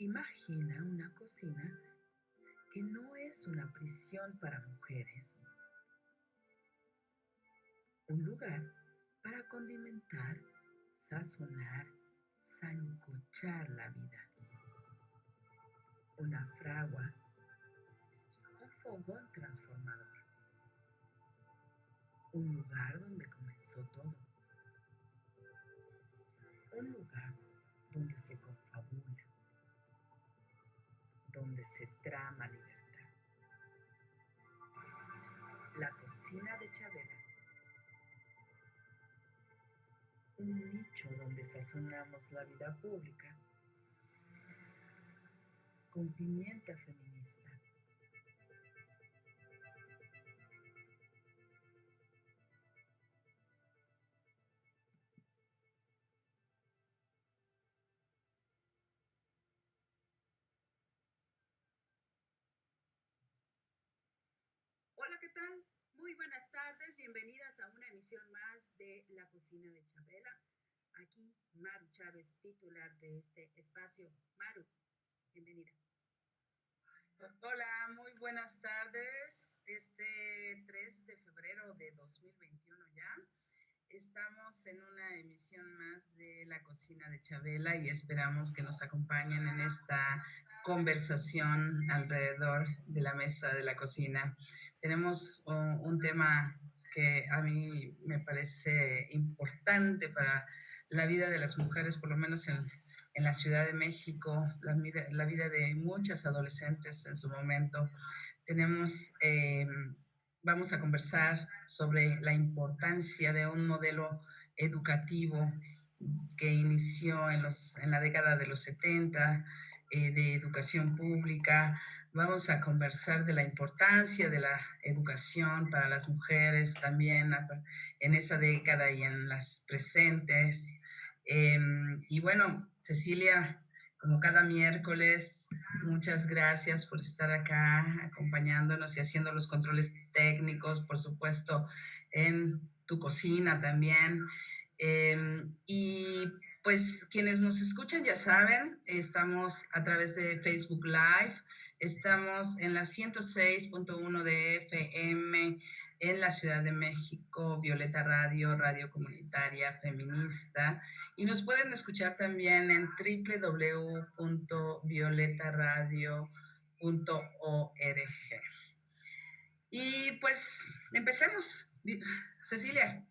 Imagina una cocina que no es una prisión para mujeres, un lugar para condimentar, sazonar, sancochar la vida, una fragua, un fogón transformador, un lugar donde comenzó todo, un lugar donde se confabula, donde se trama libertad. La cocina de Chabela, un nicho donde sazonamos la vida pública con pimienta feminista. Hola, ¿qué tal? Muy buenas tardes, bienvenidas a una emisión más de La Cocina de Chabela. Aquí Maru Chávez, titular de este espacio. Maru, bienvenida. Hola, muy buenas tardes. Este 3 de febrero de 2021 ya. Estamos en una emisión más de La Cocina de Chabela y esperamos que nos acompañen en esta conversación alrededor de la mesa de la cocina. Tenemos un tema que a mí me parece importante para la vida de las mujeres, por lo menos en la Ciudad de México, la vida de muchas adolescentes en su momento. Tenemos vamos a conversar sobre la importancia de un modelo educativo que inició en la década de los 70, de educación pública. Vamos a conversar de la importancia de la educación para las mujeres también en esa década y en las presentes. Y bueno, Cecilia, como cada miércoles, muchas gracias por estar acá acompañándonos y haciendo los controles técnicos, por supuesto, en tu cocina también. Y pues quienes nos escuchan ya saben, estamos a través de Facebook Live, estamos en la 106.1 de FM en la Ciudad de México, Violeta Radio, Radio Comunitaria Feminista, y nos pueden escuchar también en www.violetaradio.org. Y pues empecemos, Cecilia.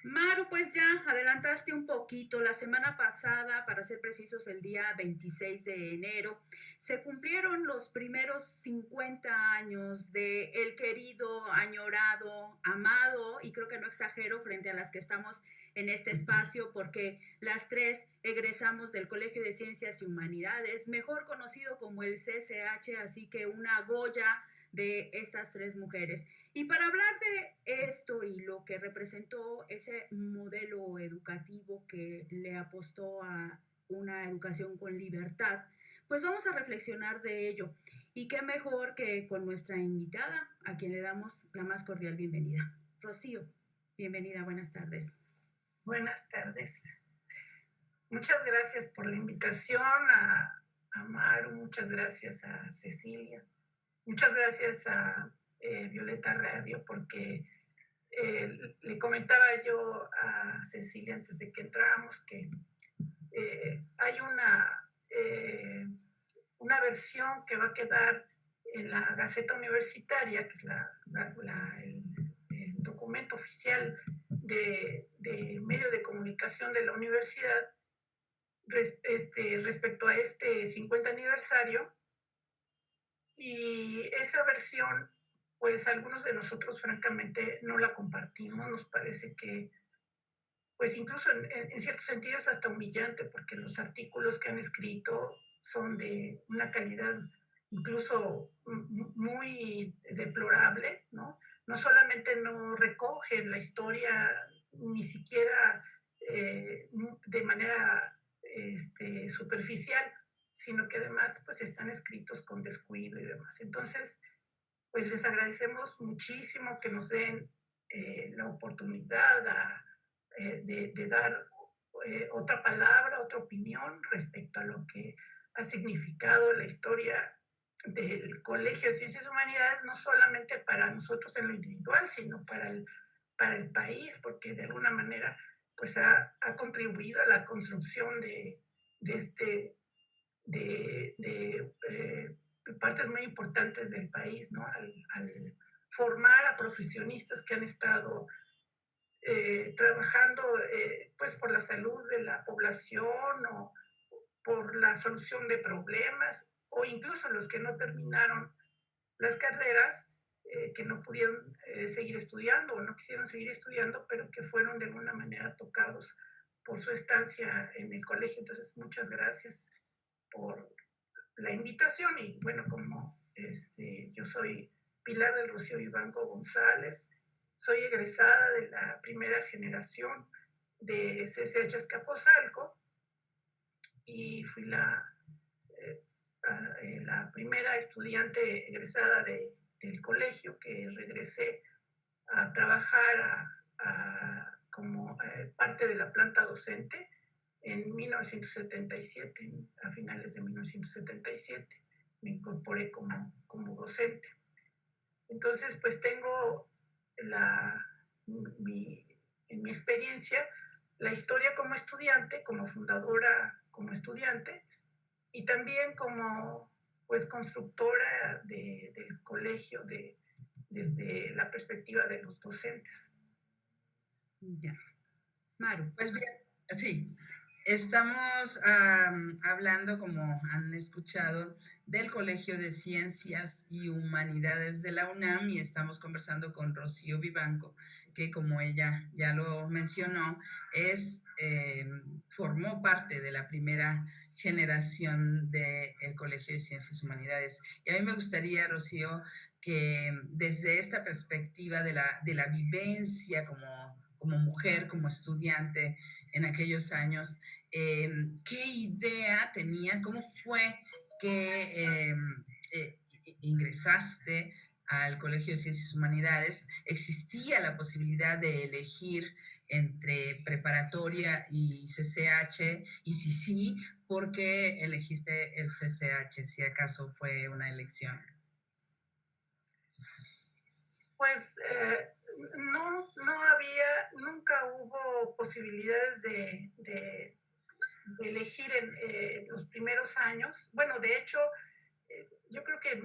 Maru, pues ya adelantaste un poquito. La semana pasada, para ser precisos, el día 26 de enero, se cumplieron los primeros 50 años de el querido, añorado, amado, y creo que no exagero frente a las que estamos en este espacio, porque las tres egresamos del Colegio de Ciencias y Humanidades, mejor conocido como el CCH, así que una Goya de estas tres mujeres. Y para hablar de esto y lo que representó ese modelo educativo que le apostó a una educación con libertad, pues vamos a reflexionar de ello. Y qué mejor que con nuestra invitada, a quien le damos la más cordial bienvenida. Rocío, bienvenida, buenas tardes. Buenas tardes. Muchas gracias por la invitación a Maru, muchas gracias a Cecilia, muchas gracias a Violeta Radio, porque le comentaba yo a Cecilia antes de que entráramos que hay una versión que va a quedar en la Gaceta Universitaria, que es el documento oficial de medio de comunicación de la universidad, respecto a este 50 aniversario. Y esa versión, pues algunos de nosotros francamente no la compartimos. Nos parece que, pues incluso en ciertos sentidos hasta humillante, porque los artículos que han escrito son de una calidad incluso muy deplorable, ¿no? No solamente no recogen la historia ni siquiera de manera superficial, sino que además pues están escritos con descuido y demás. Entonces, pues les agradecemos muchísimo que nos den la oportunidad de dar otra palabra, otra opinión respecto a lo que ha significado la historia del Colegio de Ciencias y Humanidades, no solamente para nosotros en lo individual, sino para el país, porque de alguna manera pues ha contribuido a la construcción de partes muy importantes del país, ¿no? Al formar a profesionistas que han estado trabajando pues por la salud de la población o por la solución de problemas, o incluso los que no terminaron las carreras, que no pudieron seguir estudiando o no quisieron seguir estudiando, pero que fueron de alguna manera tocados por su estancia en el colegio. Entonces, muchas gracias por la invitación. Y bueno, como yo soy Pilar del Rocío Vivanco González, soy egresada de la primera generación de CCH Azcapotzalco y fui la primera estudiante egresada del colegio que regresé a trabajar como parte de la planta docente en 1977, a finales de 1977. Me incorporé como docente. Entonces, pues tengo en mi experiencia la historia como estudiante, como fundadora, como estudiante, y también como pues constructora del colegio desde la perspectiva de los docentes. Ya. Maru. Pues bien, sí, estamos hablando, como han escuchado, del Colegio de Ciencias y Humanidades de la UNAM, y estamos conversando con Rocío Vivanco, que como ella ya lo mencionó, formó parte de la primera generación del Colegio de Ciencias y Humanidades. Y a mí me gustaría, Rocío, que desde esta perspectiva de la vivencia como mujer, como estudiante en aquellos años, ¿qué idea tenía? ¿Cómo fue que ingresaste al Colegio de Ciencias y Humanidades? ¿Existía la posibilidad de elegir entre preparatoria y CCH? Y si sí, ¿por qué elegiste el CCH, si acaso fue una elección? Pues nunca hubo posibilidades de elegir en los primeros años. Bueno, de hecho, yo creo que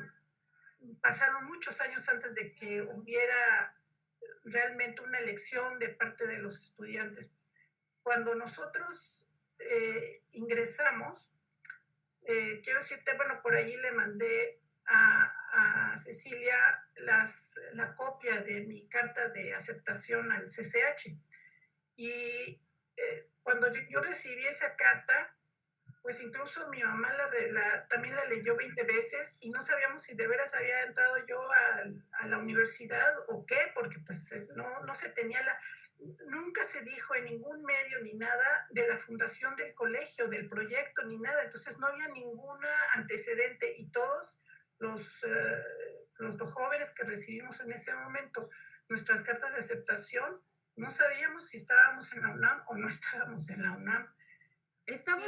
pasaron muchos años antes de que hubiera realmente una elección de parte de los estudiantes. Cuando nosotros ingresamos, quiero decirte, bueno, por allí le mandé a Cecilia la copia de mi carta de aceptación al CCH. Y cuando yo recibí esa carta, pues incluso mi mamá también la leyó 20 veces y no sabíamos si de veras había entrado yo a la universidad o qué, porque pues no se tenía nunca se dijo en ningún medio ni nada de la fundación del colegio, del proyecto, ni nada. Entonces no había ningún antecedente y todos los jóvenes que recibimos en ese momento nuestras cartas de aceptación, no sabíamos si estábamos en la UNAM o no estábamos en la UNAM. Estamos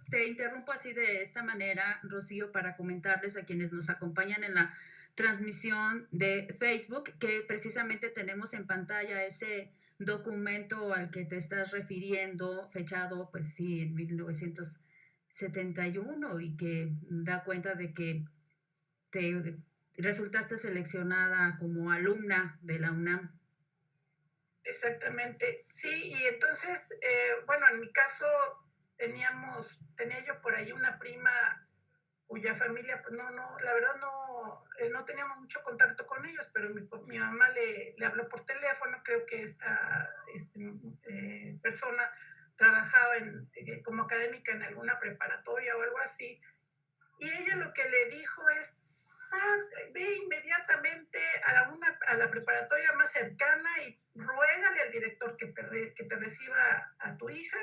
te interrumpo así de esta manera, Rocío, para comentarles a quienes nos acompañan en la transmisión de Facebook que precisamente tenemos en pantalla ese documento al que te estás refiriendo, fechado, pues sí, en 1971, y que da cuenta de que te resultaste seleccionada como alumna de la UNAM. Exactamente, sí, y entonces, bueno, en mi caso tenía yo por ahí una prima cuya familia, pues la verdad no teníamos mucho contacto con ellos, pero mi mamá le habló por teléfono. Creo que esta persona trabajaba como académica en alguna preparatoria o algo así, y ella lo que le dijo es: ve inmediatamente a la preparatoria más cercana y ruégale al director que te reciba a tu hija.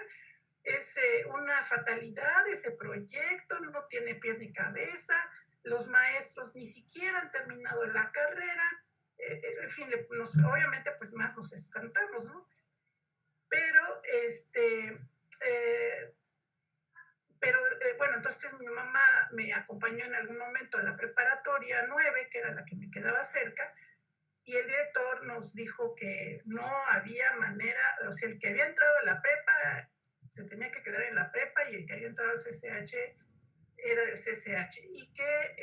Es una fatalidad ese proyecto, no tiene pies ni cabeza, los maestros ni siquiera han terminado la carrera, en fin, obviamente pues más nos espantamos, ¿no? Pero Pero bueno, entonces mi mamá me acompañó en algún momento a la preparatoria 9, que era la que me quedaba cerca, y el director nos dijo que no había manera, o sea, el que había entrado a la prepa se tenía que quedar en la prepa y el que había entrado al CCH era del CCH y que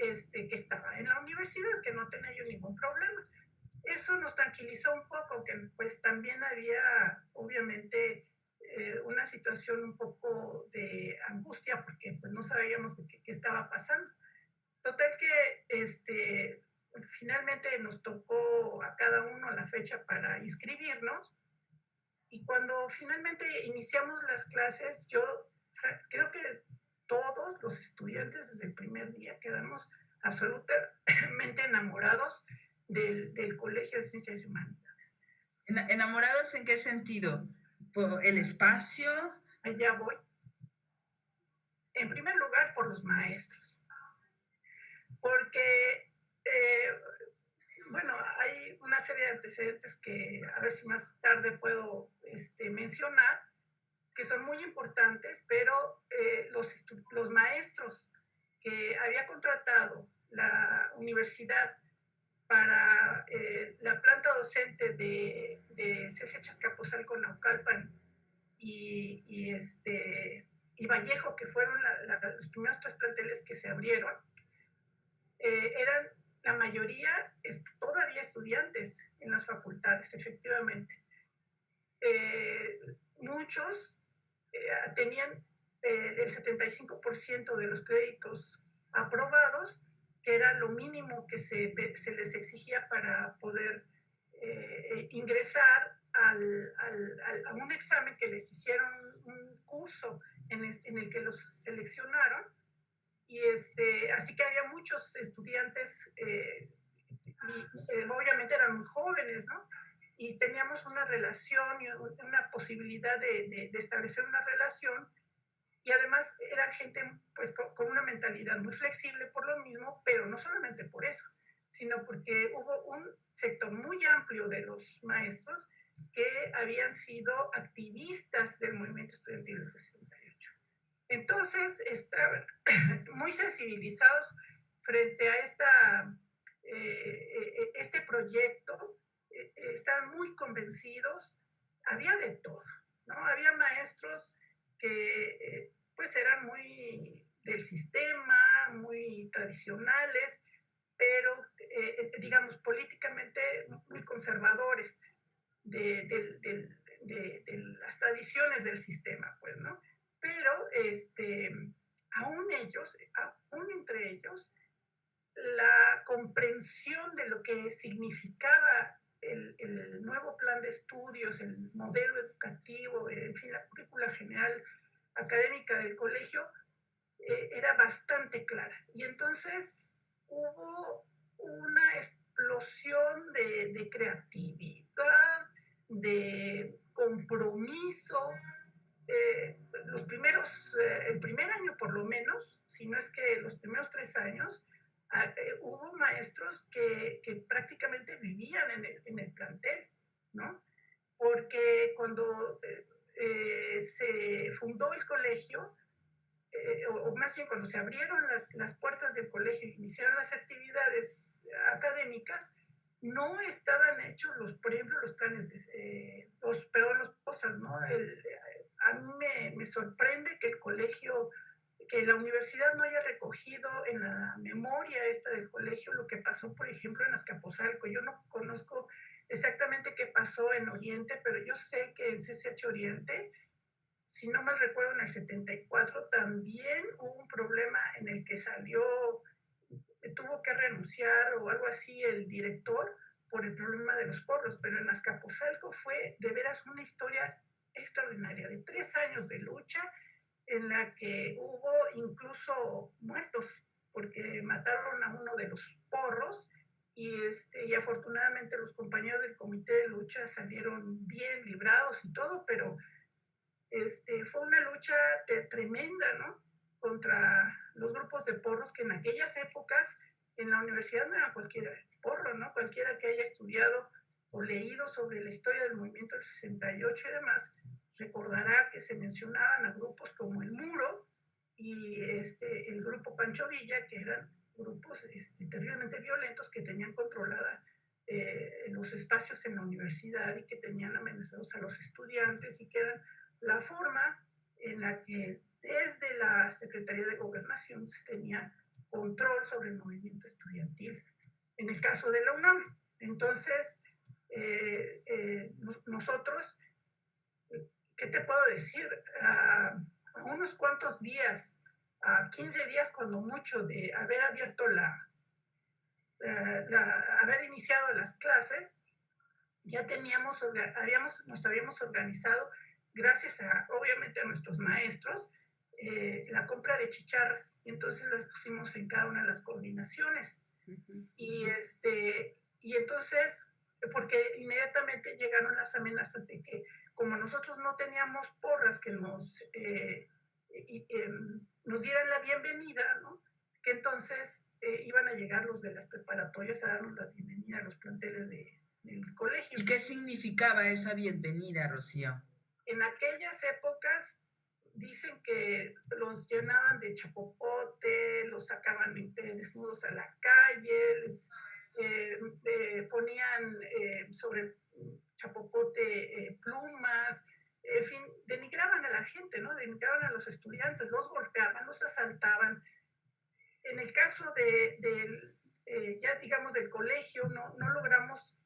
estaba en la universidad, que no tenía yo ningún problema. Eso nos tranquilizó un poco, que pues también había obviamente una situación un poco de angustia porque pues no sabíamos de qué estaba pasando. Total que finalmente nos tocó a cada uno la fecha para inscribirnos y cuando finalmente iniciamos las clases, yo creo que todos los estudiantes desde el primer día quedamos absolutamente enamorados del Colegio de Ciencias y Humanidades. ¿Enamorados en qué sentido? ¿Por el espacio? Allá voy. En primer lugar, por los maestros. Porque, bueno, hay una serie de antecedentes que a ver si más tarde puedo mencionar, que son muy importantes, pero los maestros que había contratado la universidad para la planta docente de CCH Azcapotzalco, Naucalpan y Vallejo, que fueron los primeros 3 planteles que se abrieron, eran la mayoría todavía estudiantes en las facultades, efectivamente. Muchos tenían el 75% de los créditos aprobados, que era lo mínimo que se les exigía para poder ingresar a un examen que les hicieron un curso en el que los seleccionaron. Y así que había muchos estudiantes, obviamente eran muy jóvenes, ¿no? Y teníamos una relación y una posibilidad de establecer una relación, y además eran gente pues con una mentalidad muy flexible por lo mismo, pero no solamente por eso, sino porque hubo un sector muy amplio de los maestros que habían sido activistas del movimiento estudiantil del 68. Entonces, estaban muy sensibilizados frente a este proyecto, estaban muy convencidos, había de todo, ¿no? Había maestros que pues eran muy del sistema, muy tradicionales, pero digamos políticamente muy conservadores de las tradiciones del sistema, pues, ¿no? Pero aún entre ellos, la comprensión de lo que significaba el nuevo plan de estudios, el modelo educativo, en fin, la currícula general académica del colegio, era bastante clara. Y entonces hubo una explosión de creatividad, de compromiso. El primer año por lo menos, si no es que los primeros 3 años, hubo maestros que prácticamente vivían en el plantel, ¿no? Porque cuando se fundó el colegio, o más bien cuando se abrieron las puertas del colegio y iniciaron las actividades académicas, no estaban hechos por ejemplo, los planes, los POSAS, ¿no? A mí me sorprende que el colegio, que la universidad no haya recogido en la memoria esta del colegio lo que pasó, por ejemplo, en Azcapotzalco. Yo no conozco exactamente qué pasó en Oriente, pero yo sé que en CCH Oriente, si no mal recuerdo, en el 74 también hubo un problema en el que tuvo que renunciar o algo así el director por el problema de los porros, pero en Azcapotzalco fue de veras una historia extraordinaria de 3 años de lucha en la que hubo incluso muertos porque mataron a uno de los porros y afortunadamente los compañeros del comité de lucha salieron bien librados y todo, pero fue una lucha tremenda, ¿no? Contra los grupos de porros que en aquellas épocas en la universidad no era cualquier porro, ¿no? Cualquiera que haya estudiado o leído sobre la historia del movimiento del 68 y demás, recordará que se mencionaban a grupos como el Muro y el grupo Pancho Villa, que eran grupos terriblemente violentos que tenían controlada los espacios en la universidad y que tenían amenazados a los estudiantes y que eran la forma en la que desde la Secretaría de Gobernación se tenía control sobre el movimiento estudiantil. En el caso de la UNAM, entonces, nosotros, ¿qué te puedo decir? A unos cuantos días, a 15 días cuando mucho de haber abierto haber iniciado las clases, ya nos habíamos organizado, gracias obviamente a nuestros maestros, la compra de chicharras, y entonces las pusimos en cada una de las coordinaciones. Y entonces, porque inmediatamente llegaron las amenazas de que como nosotros no teníamos porras que nos dieran la bienvenida, ¿no? Que entonces iban a llegar los de las preparatorias a darnos la bienvenida a los planteles del colegio. ¿Y qué significaba esa bienvenida, Rocío? En aquellas épocas dicen que los llenaban de chapopote, los sacaban desnudos a la calle, les ponían sobre chapopote plumas, en fin, denigraban a la gente, ¿no? Denigraban a los estudiantes, los golpeaban, los asaltaban. En el caso ya digamos del colegio, no logramos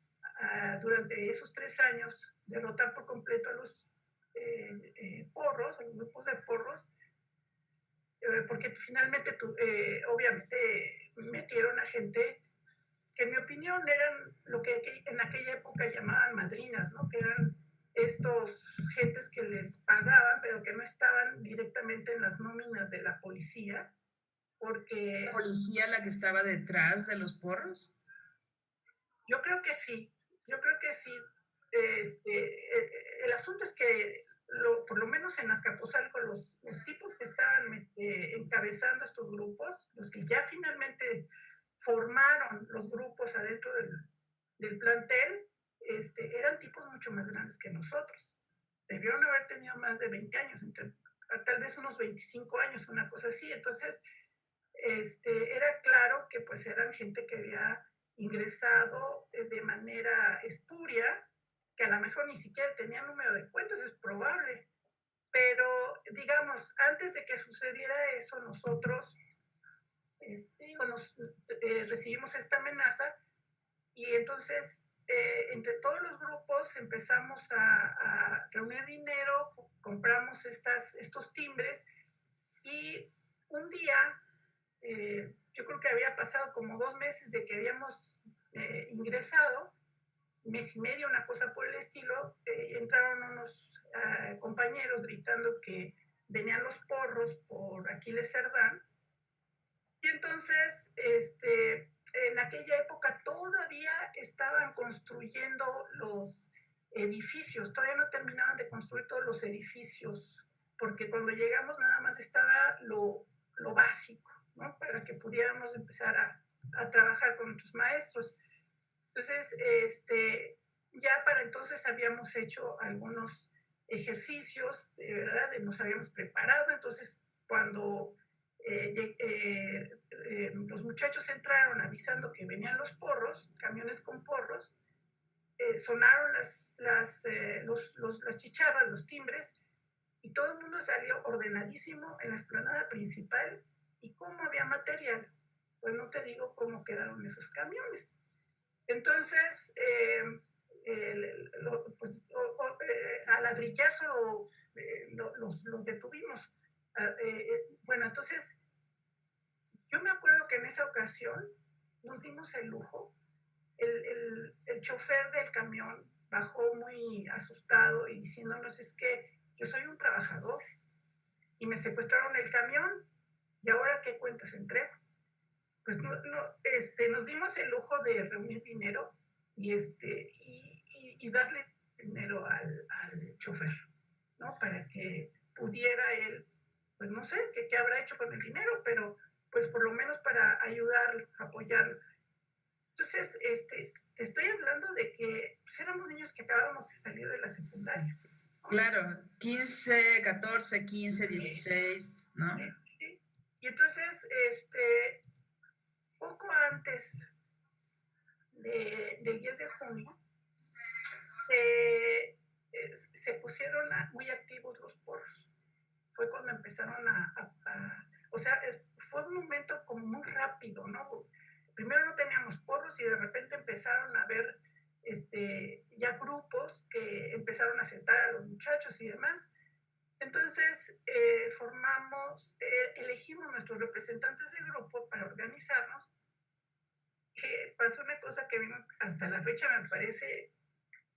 durante esos 3 años derrotar por completo a los porros, a los grupos de porros, porque finalmente obviamente metieron a gente que en mi opinión eran lo que en aquella época llamaban madrinas, ¿no? Que eran estos gentes que les pagaban, pero que no estaban directamente en las nóminas de la policía, porque... ¿La policía la que estaba detrás de los porros? Yo creo que sí. El asunto es que, por lo menos en Azcapotzalco, los tipos que estaban encabezando estos grupos, los que ya finalmente formaron los grupos adentro del plantel, eran tipos mucho más grandes que nosotros. Debieron haber tenido más de 20 años, tal vez unos 25 años, una cosa así. Entonces, era claro que pues eran gente que había ingresado de manera espuria, que a lo mejor ni siquiera tenía número de cuentas, es probable. Pero, digamos, antes de que sucediera eso, nosotros recibimos esta amenaza y entonces entre todos los grupos empezamos a reunir dinero, compramos estos timbres y un día, yo creo que había pasado como 2 meses de que habíamos ingresado, mes y medio, una cosa por el estilo, entraron unos compañeros gritando que venían los porros por Aquiles Cerdán. Y entonces, en aquella época todavía estaban construyendo los edificios, todavía no terminaban de construir todos los edificios, porque cuando llegamos nada más estaba lo básico, ¿no? Para que pudiéramos empezar a trabajar con nuestros maestros. Entonces, ya para entonces habíamos hecho algunos ejercicios, de verdad, nos habíamos preparado. Entonces, cuando los muchachos entraron avisando que venían los porros, camiones con porros, sonaron las chicharras, los timbres, y todo el mundo salió ordenadísimo en la explanada principal. ¿Y cómo había material? Pues no te digo cómo quedaron esos camiones. Entonces, a ladrillazo los detuvimos. Bueno, entonces, yo me acuerdo que en esa ocasión nos dimos el lujo. El chofer del camión bajó muy asustado y diciéndonos: es que yo soy un trabajador y me secuestraron el camión, ¿y ahora qué cuentas entrego? Pues nos dimos el lujo de reunir dinero y darle dinero al chofer, ¿no? Para que pudiera él, pues no sé qué habrá hecho con el dinero, pero pues por lo menos para ayudarlo, apoyarlo. Entonces, te estoy hablando de que pues, éramos niños que acabábamos de salir de la secundaria, ¿no? Claro, 15, 14, 15, 16, ¿no? Sí. Y entonces, poco antes del 10 de junio, se pusieron muy activos los porros. Fue cuando empezaron o sea, fue un momento como muy rápido, ¿no? Primero no teníamos porros y de repente empezaron a haber ya grupos que empezaron a sentar a los muchachos y demás. Entonces elegimos nuestros representantes de grupo para organizarnos. Pasó una cosa que hasta la fecha me parece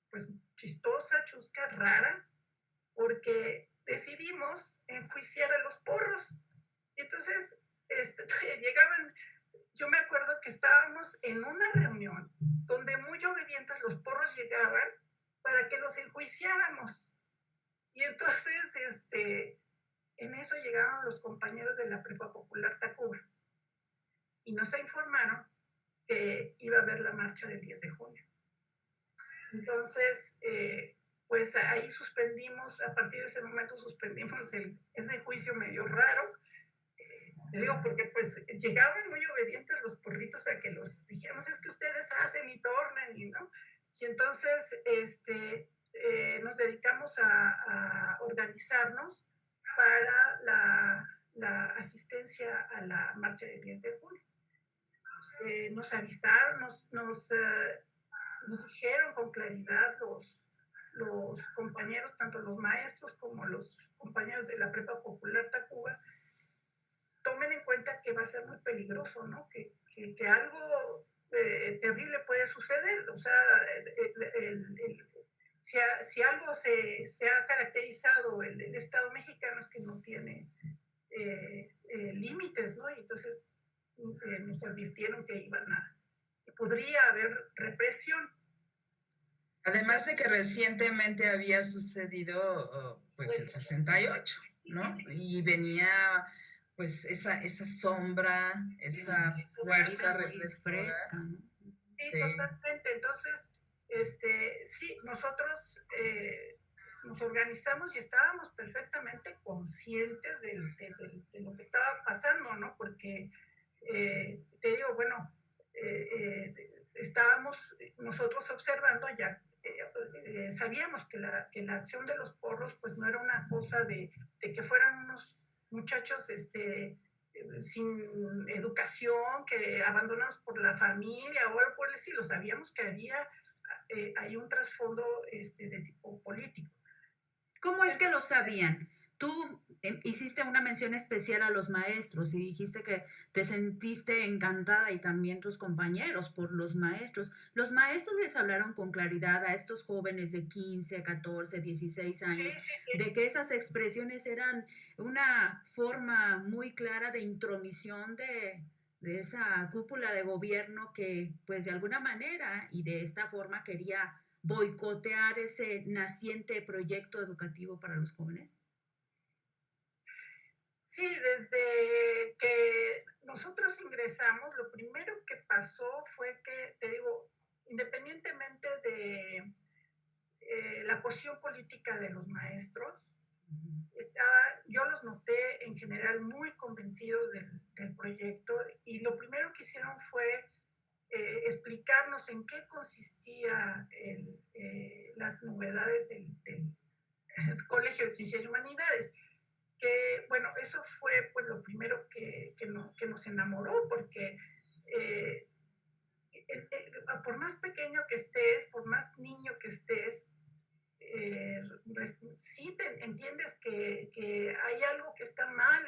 pues chistosa, chusca, rara, porque decidimos enjuiciar a los porros. Y entonces llegaban, yo me acuerdo que estábamos en una reunión donde muy obedientes los porros llegaban para que los enjuiciáramos. Y entonces, en eso llegaron los compañeros de la Prepa Popular Tacuba y nos informaron que iba a haber la marcha del 10 de junio. Entonces, pues ahí a partir de ese momento suspendimos ese juicio medio raro. Te digo, porque pues llegaban muy obedientes los porritos a que los dijéramos, es que ustedes hacen y tornan, y ¿no? Y entonces, nos dedicamos a organizarnos para la asistencia a la marcha del 10 de junio. Nos avisaron, nos dijeron con claridad los compañeros, tanto los maestros como los compañeros de la Prepa Popular Tacuba, tomen en cuenta que va a ser muy peligroso, ¿no? Que algo terrible puede suceder. O sea, si algo se ha caracterizado el Estado mexicano es que no tiene límites, ¿no? Y entonces nos advirtieron que podría haber represión. Además de que recientemente había sucedido pues el 68, ¿no? Y venía pues esa sombra, esa fuerza fresca, ¿no? Sí, totalmente. Entonces, sí, nosotros nos organizamos y estábamos perfectamente conscientes de lo que estaba pasando, ¿no? Porque, te digo, bueno, estábamos nosotros observando ya, sabíamos que la acción de los porros pues no era una cosa de que fueran unos muchachos sin educación, que abandonados por la familia o algo por el estilo. Sabíamos que hay un trasfondo de tipo político. ¿Cómo es que lo sabían? Tú hiciste una mención especial a los maestros y dijiste que te sentiste encantada y también tus compañeros por los maestros. Los maestros les hablaron con claridad a estos jóvenes de 15, 14, 16 años de que esas expresiones eran una forma muy clara de intromisión de esa cúpula de gobierno que pues de alguna manera y de esta forma quería boicotear ese naciente proyecto educativo para los jóvenes? Sí, desde que nosotros ingresamos, lo primero que pasó fue que, te digo, independientemente de la posición política de los maestros, yo los noté en general muy convencidos del proyecto y lo primero que hicieron fue explicarnos en qué consistía las novedades del Colegio de Ciencias y Humanidades. Que, bueno, eso fue pues lo primero que nos enamoró, porque por más pequeño que estés, por más niño que estés, sí entiendes que hay algo que está mal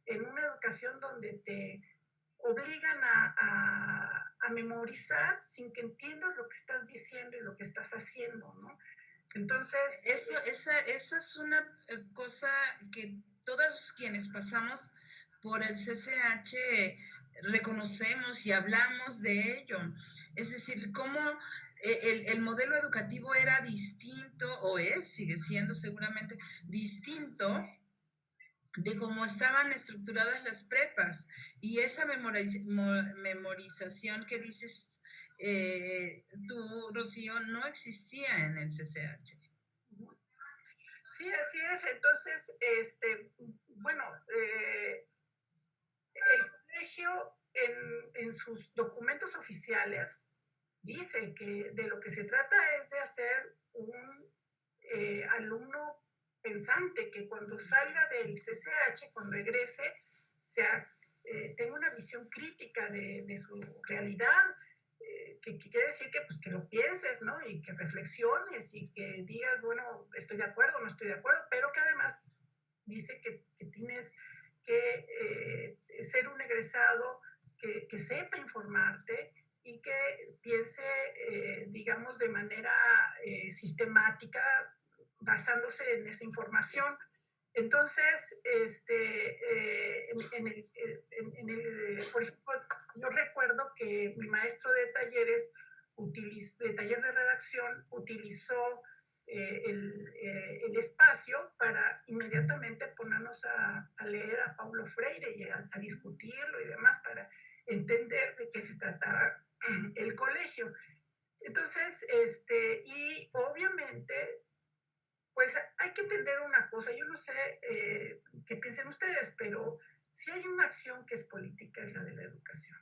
en una educación donde te obligan a memorizar sin que entiendas lo que estás diciendo y lo que estás haciendo, ¿no? Entonces... Esa es una cosa que todos quienes pasamos por el CCH reconocemos y hablamos de ello. Es decir, cómo el modelo educativo era distinto, o sigue siendo seguramente distinto de cómo estaban estructuradas las prepas. Y esa memorización que dices tú, Rocío, no existía en el CCH. Sí, así es. Entonces, bueno, el colegio en sus documentos oficiales dice que de lo que se trata es de hacer un alumno pensante, que cuando salga del CCH, cuando egrese, sea, tenga una visión crítica de su realidad, que quiere decir que, pues, que lo pienses, ¿no? Y que reflexiones y que digas, bueno, estoy de acuerdo, no estoy de acuerdo, pero que además dice que tienes que ser un egresado que sepa informarte y que piense, digamos, de manera sistemática, basándose en esa información. Entonces, por ejemplo, yo recuerdo que mi maestro de talleres, de taller de redacción, utilizó el espacio para inmediatamente ponernos a leer a Paulo Freire y a discutirlo y demás para entender de qué se trataba el colegio. Entonces, y obviamente, pues hay que entender una cosa, yo no sé qué piensen ustedes, pero si hay una acción que es política es la de la educación,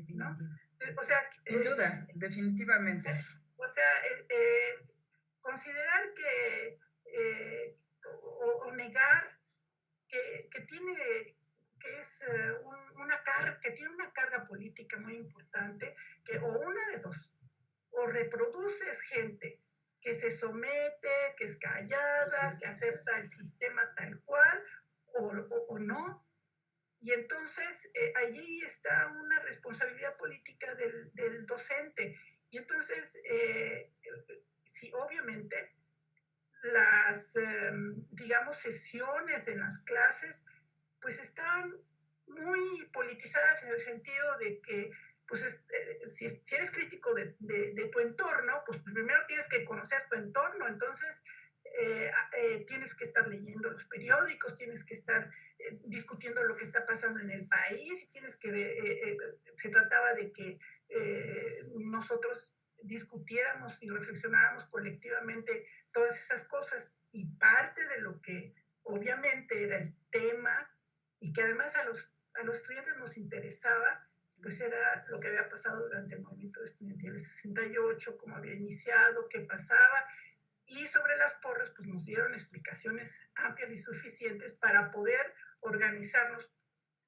¿no? O sea, sin duda, definitivamente. O sea, considerar que o negar que tiene que es que tiene una carga política muy importante, que o una de dos, o reproduces gente que se somete, que es callada, que acepta el sistema tal cual, o no. Y entonces allí está una responsabilidad política del docente. Y entonces, sí, obviamente, las, digamos, sesiones de las clases, pues están muy politizadas en el sentido de que, pues, si eres crítico de tu entorno, pues primero tienes que conocer tu entorno, entonces tienes que estar leyendo los periódicos, tienes que estar discutiendo lo que está pasando en el país, y tienes que, se trataba de que nosotros discutiéramos y reflexionáramos colectivamente todas esas cosas, y parte de lo que obviamente era el tema y que además a los estudiantes nos interesaba, pues era lo que había pasado durante el movimiento estudiantil del 68, cómo había iniciado, qué pasaba, y sobre las porras pues nos dieron explicaciones amplias y suficientes para poder organizarnos,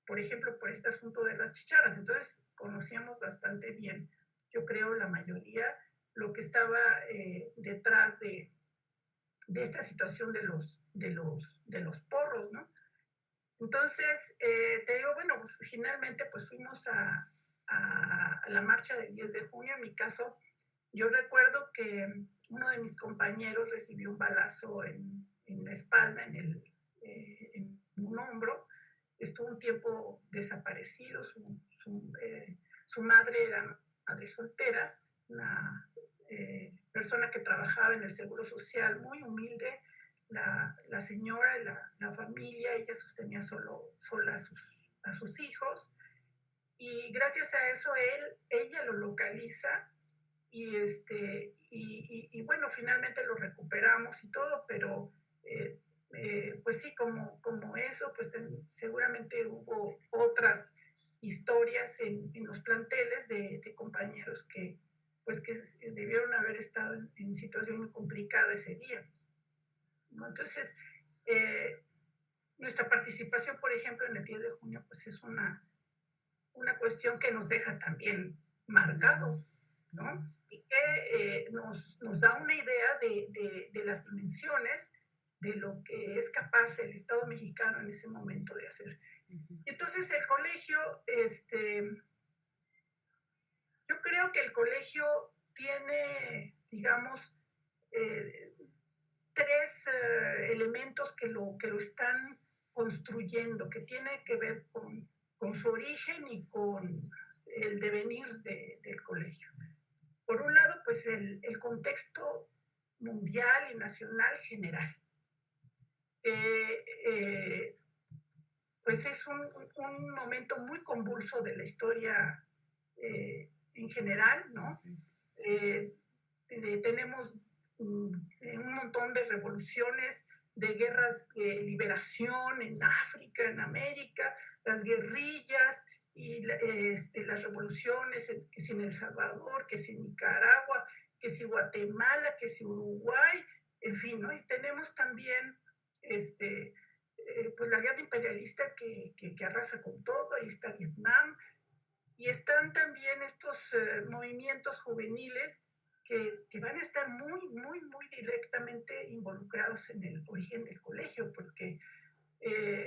por ejemplo, por este asunto de las chicharras. Entonces conocíamos bastante bien, yo creo la mayoría, lo que estaba detrás de esta situación de los porros, ¿no? Entonces, te digo, bueno, pues finalmente pues fuimos a la marcha del 10 de junio. En mi caso, yo recuerdo que uno de mis compañeros recibió un balazo en la espalda, en un hombro. Estuvo un tiempo desaparecido. Su madre era madre soltera, una persona que trabajaba en el Seguro Social, muy humilde. La señora y la familia, ella sostenía sola a sus hijos, y gracias a eso ella lo localiza y bueno, finalmente lo recuperamos y todo, pero pues sí, como eso, pues seguramente hubo otras historias en los planteles de compañeros que pues que debieron haber estado en situación muy complicada ese día, ¿no? Entonces, nuestra participación, por ejemplo, en el 10 de junio, pues es una cuestión que nos deja también marcados, ¿no? Y que nos da una idea de las dimensiones de lo que es capaz el Estado mexicano en ese momento de hacer. Entonces, el colegio, yo creo que el colegio tiene, digamos, tres elementos que lo están construyendo, que tiene que ver con su origen y con el devenir del colegio. Por un lado, pues el contexto mundial y nacional general, pues es un momento muy convulso de la historia en general, ¿no? Tenemos un montón de revoluciones de guerras de liberación en África, en América, las guerrillas y las revoluciones, que si en El Salvador, que si en Nicaragua, que si Guatemala, que si Uruguay, en fin, ¿no? Y tenemos también pues la guerra imperialista que arrasa con todo, ahí está Vietnam, y están también estos movimientos juveniles que van a estar muy, muy, muy directamente involucrados en el origen del colegio, porque...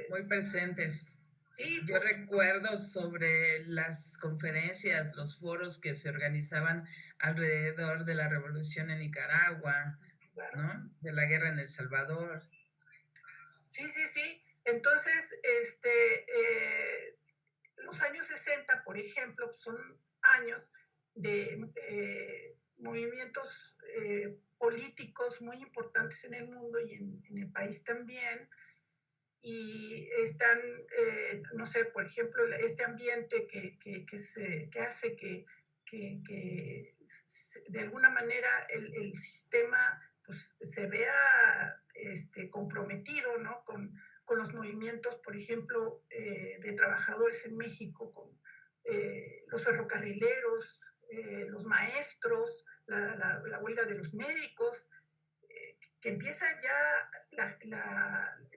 muy presentes. Sí, yo recuerdo sobre las conferencias, los foros que se organizaban alrededor de la revolución en Nicaragua, claro. ¿no? De la guerra en El Salvador. Sí. Entonces, los años 60, por ejemplo, son años de movimientos políticos muy importantes en el mundo y en el país también. Y están, no sé, por ejemplo, este ambiente que hace que de alguna manera el sistema pues, se vea comprometido, ¿no? Con los movimientos, por ejemplo, de trabajadores en México, con los ferrocarrileros, los maestros, la huelga de los médicos, que empieza ya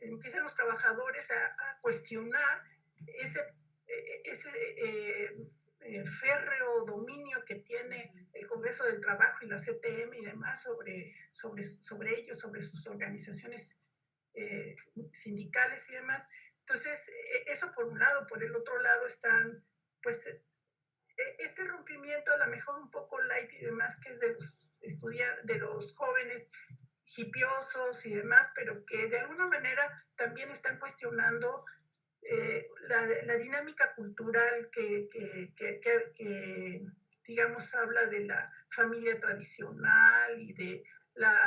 empiezan los trabajadores a cuestionar ese férreo dominio que tiene el Congreso del Trabajo y la CTM y demás sobre ellos, sobre sus organizaciones sindicales y demás. Entonces, eso por un lado. Por el otro lado están, pues, este rompimiento, a lo mejor un poco light y demás, que es de los jóvenes hipiosos y demás, pero que de alguna manera también están cuestionando la dinámica cultural que, digamos, habla de la familia tradicional y de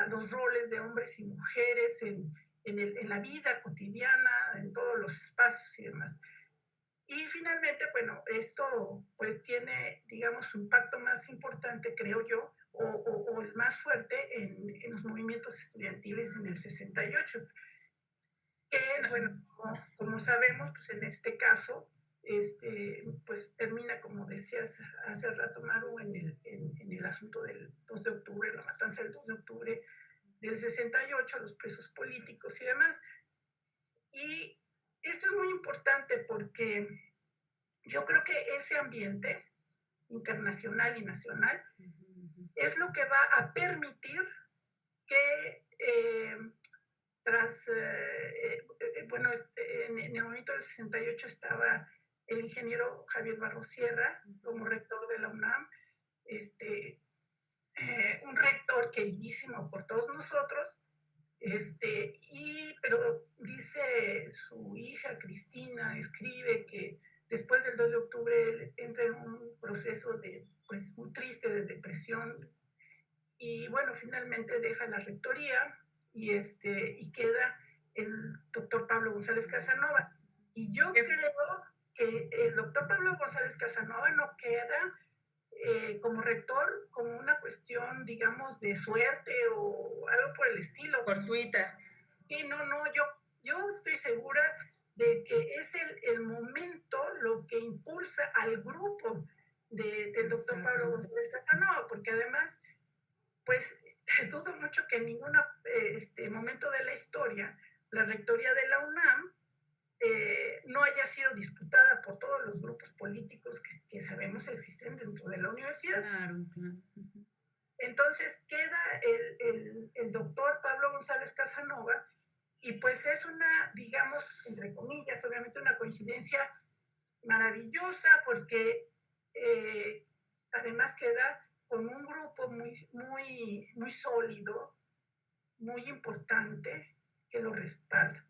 los roles de hombres y mujeres en la vida cotidiana, en todos los espacios y demás. Y finalmente, bueno, esto pues tiene, digamos, un impacto más importante, creo yo, o el más fuerte en los movimientos estudiantiles en el 68, que, bueno, como sabemos, pues en este caso, pues termina, como decías hace rato, Maru, en el asunto del 2 de octubre, la matanza del 2 de octubre del 68, los presos políticos y demás. Y esto es muy importante porque yo creo que ese ambiente internacional y nacional es lo que va a permitir que bueno, en el momento del 68 estaba el ingeniero Javier Barrosierra como rector de la UNAM, un rector queridísimo por todos nosotros, pero dice su hija Cristina, escribe que después del 2 de octubre él entra en un proceso pues, muy triste de depresión y bueno, finalmente deja la rectoría y queda el doctor Pablo González Casanova. Y yo creo que el doctor Pablo González Casanova no queda como rector como una cuestión, digamos, de suerte o algo por el estilo. Fortuita. Sí, no, yo estoy segura de que es el momento lo que impulsa al grupo del doctor Pablo González Casanova, porque además, pues dudo mucho que en ningún momento de la historia la rectoría de la UNAM no haya sido disputada por todos los grupos políticos que sabemos existen dentro de la universidad. Claro. Entonces queda el doctor Pablo González Casanova y pues es una, digamos, entre comillas, obviamente una coincidencia maravillosa porque además queda con un grupo muy sólido, muy importante, que lo respalda.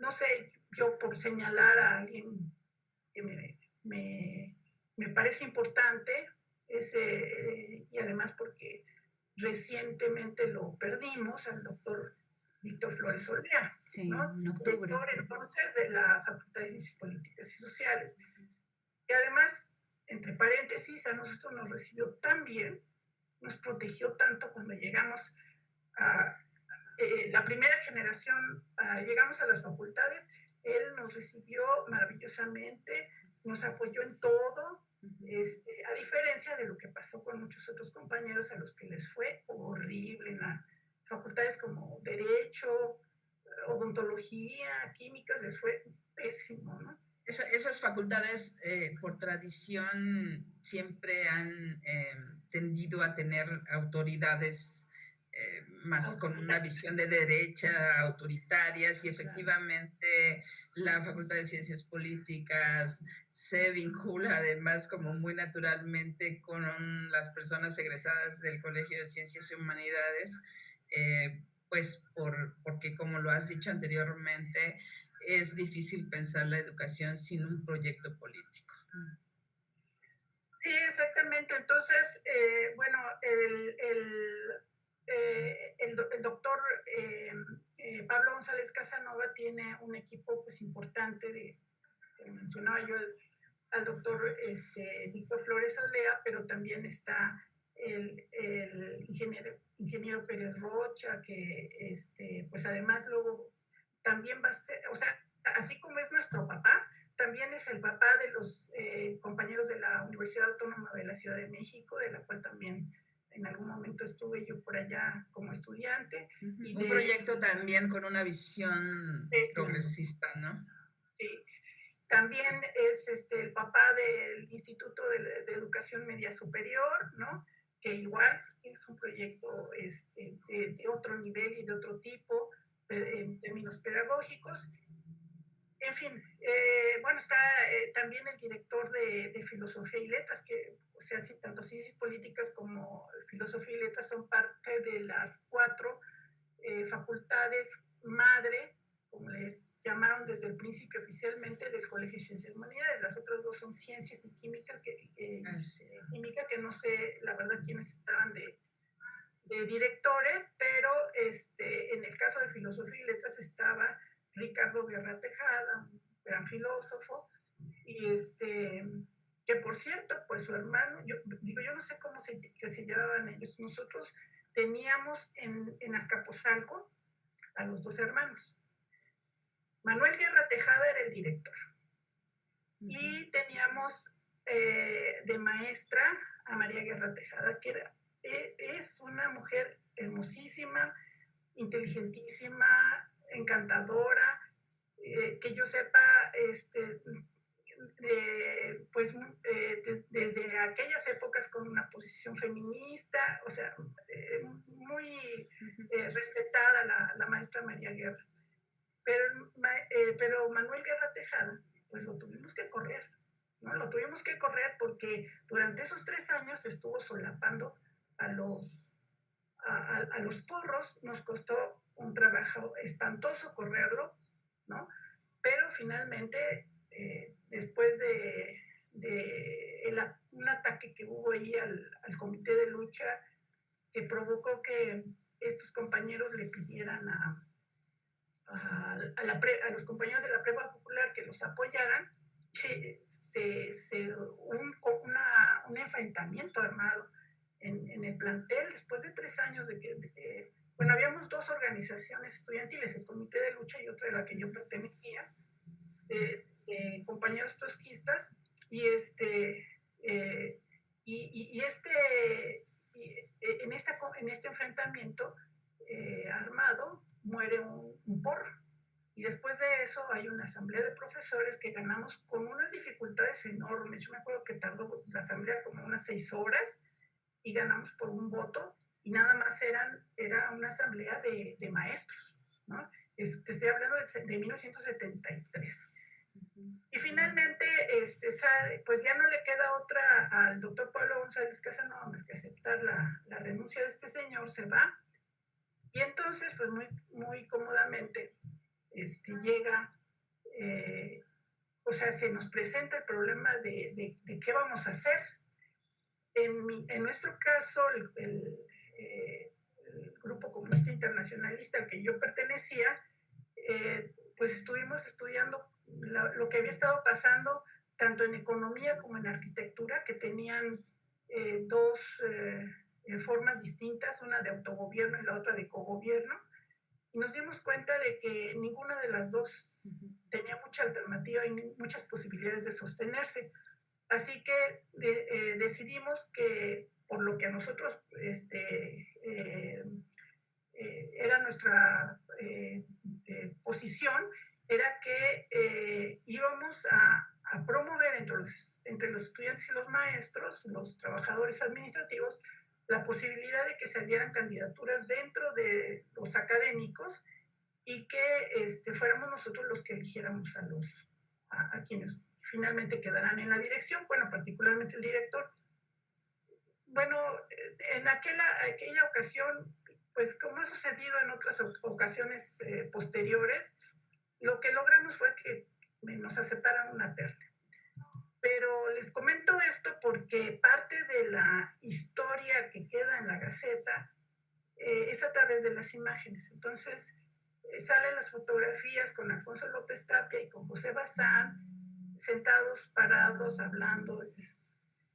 No sé, yo por señalar a alguien que me parece importante, y además porque recientemente lo perdimos, al doctor Víctor Flores Olvera, sí, ¿no? En octubre. Director entonces de la Facultad de Ciencias Políticas y Sociales. Y además, entre paréntesis, a nosotros nos recibió tan bien, nos protegió tanto cuando llegamos la primera generación, llegamos a las facultades, él nos recibió maravillosamente, nos apoyó en todo, a diferencia de lo que pasó con muchos otros compañeros a los que les fue horrible en las facultades como Derecho, Odontología, Química, les fue pésimo, ¿no? Esas facultades, por tradición, siempre han tendido a tener autoridades más con una visión de derecha, autoritarias, y efectivamente la Facultad de Ciencias Políticas se vincula además como muy naturalmente con las personas egresadas del Colegio de Ciencias y Humanidades, pues porque como lo has dicho anteriormente, es difícil pensar la educación sin un proyecto político. Sí, exactamente. Entonces, bueno, el doctor Pablo González Casanova tiene un equipo pues importante, mencionaba yo al doctor Víctor Flores Olea, pero también está el ingeniero Pérez Rocha, que pues además luego también va a ser, o sea, así como es nuestro papá, también es el papá de los compañeros de la Universidad Autónoma de la Ciudad de México, de la cual también en algún momento estuve yo por allá como estudiante. Y un proyecto también con una visión progresista, ¿no? Sí. También es el papá del Instituto de Educación Media Superior, ¿no? Que igual es un proyecto de otro nivel y de otro tipo en términos pedagógicos. En fin, bueno, está también el director de Filosofía y Letras, que, o sea, sí, tanto Ciencias Políticas como Filosofía y Letras son parte de las 4 facultades madre, como les llamaron desde el principio oficialmente, del Colegio de Ciencias y Humanidades. Las otras 2 son Ciencias y Química, Química, que no sé la verdad quiénes estaban de directores, pero en el caso de Filosofía y Letras estaba Ricardo Guerra Tejada, un gran filósofo, y que por cierto, pues su hermano, yo no sé cómo se llevaban ellos. Nosotros teníamos en Azcapotzalco a los 2 hermanos. Manuel Guerra Tejada era el director. Y teníamos de maestra a María Guerra Tejada, que es una mujer hermosísima, inteligentísima, encantadora, que yo sepa, pues desde aquellas épocas con una posición feminista, o sea, muy respetada la maestra María Guerra. Pero Manuel Guerra Tejada, pues lo tuvimos que correr, ¿no? Lo tuvimos que correr porque durante esos 3 años estuvo solapando a los porros, nos costó un trabajo espantoso correrlo, ¿no? Pero finalmente, después de un ataque que hubo ahí al comité de lucha, que provocó que estos compañeros le pidieran a los compañeros de la prueba popular que los apoyaran, un enfrentamiento armado en el plantel después de 3 años bueno, habíamos 2 organizaciones estudiantiles, el Comité de Lucha y otra de la que yo pertenecía, compañeros trotskistas, y en este enfrentamiento armado muere un porro. Y después de eso hay una asamblea de profesores que ganamos con unas dificultades enormes. Yo me acuerdo que tardó la asamblea como unas 6 horas y ganamos por un voto, y nada más era una asamblea de maestros, ¿no? Te estoy hablando de 1973. Y finalmente, pues ya no le queda otra al doctor Pablo González Casanova más que aceptar la renuncia de este señor, se va. Y entonces, pues muy, muy cómodamente, llega, o sea, se nos presenta el problema de qué vamos a hacer. En nuestro caso, el Grupo Comunista Internacionalista al que yo pertenecía, pues estuvimos estudiando lo que había estado pasando tanto en economía como en arquitectura, que tenían 2 formas distintas, una de autogobierno y la otra de cogobierno, y nos dimos cuenta de que ninguna de las dos tenía mucha alternativa y muchas posibilidades de sostenerse. Así que decidimos que por lo que a nosotros era nuestra posición, era que íbamos a promover entre los estudiantes y los maestros, los trabajadores administrativos, la posibilidad de que salieran candidaturas dentro de los académicos y que fuéramos nosotros los que eligiéramos a quienes finalmente quedarán en la dirección, bueno, particularmente el director. Bueno, en aquella ocasión, pues como ha sucedido en otras ocasiones posteriores, lo que logramos fue que nos aceptaran una terna. Pero les comento esto porque parte de la historia que queda en la Gaceta es a través de las imágenes. Entonces, salen las fotografías con Alfonso López Tapia y con José Bazán, sentados, parados, hablando.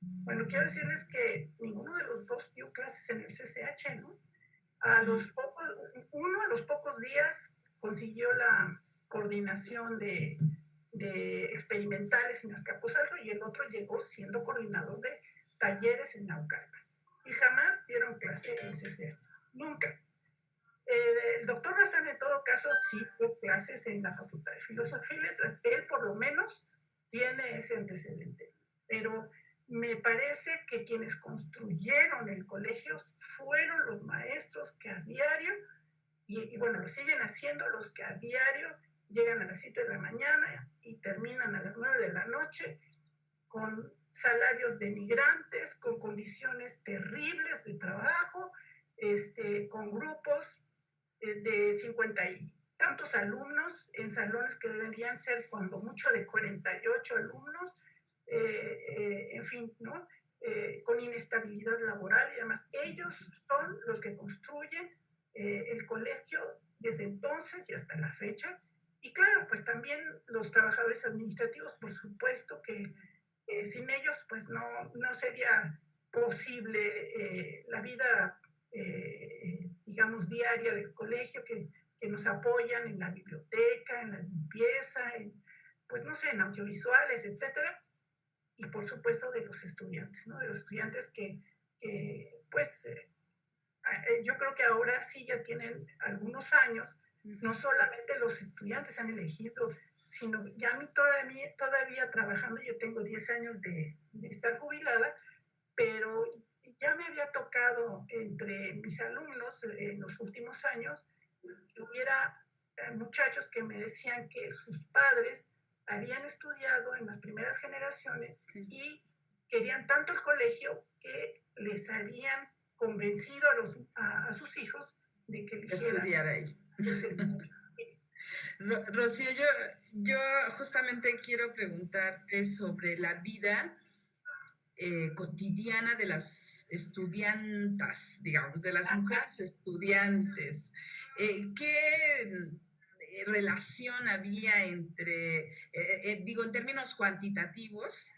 Bueno, quiero decirles que ninguno de los dos dio clases en el CCH, ¿no? Uno a los pocos días consiguió la coordinación de experimentales en Azcapotzalco y el otro llegó siendo coordinador de talleres en Naucalpan. Y jamás dieron clase en CCH, nunca. El doctor Bazán, en todo caso, sí dio clases en la Facultad de Filosofía y Letras. Él, por lo menos, tiene ese antecedente. Pero me parece que quienes construyeron el colegio fueron los maestros que a diario, y bueno, lo siguen haciendo, los que a diario llegan a las 7 de la mañana y terminan a las 9 de la noche con salarios denigrantes, con condiciones terribles de trabajo, con grupos de 50 y tantos alumnos en salones que deberían ser cuando mucho de 48 alumnos, en fin, ¿no? Con inestabilidad laboral y demás. Ellos son los que construyen el colegio desde entonces y hasta la fecha. Y claro, pues también los trabajadores administrativos, por supuesto que sin ellos pues no sería posible la vida, digamos, diaria del colegio, que nos apoyan en la biblioteca, en la limpieza, pues no sé, en audiovisuales, etcétera. Y por supuesto de los estudiantes, ¿no? De los estudiantes que pues yo creo que ahora sí ya tienen algunos años, no solamente los estudiantes han elegido, sino ya a mí todavía trabajando, yo tengo 10 años de estar jubilada, pero ya me había tocado entre mis alumnos en los últimos años que hubiera muchachos que me decían que sus padres habían estudiado en las primeras generaciones y querían tanto el colegio que les habían convencido a sus hijos de que estudiar ahí. Rocío, yo justamente quiero preguntarte sobre la vida cotidiana de las estudiantas, digamos, de las mujeres estudiantes. ¿Qué relación había entre, digo, en términos cuantitativos,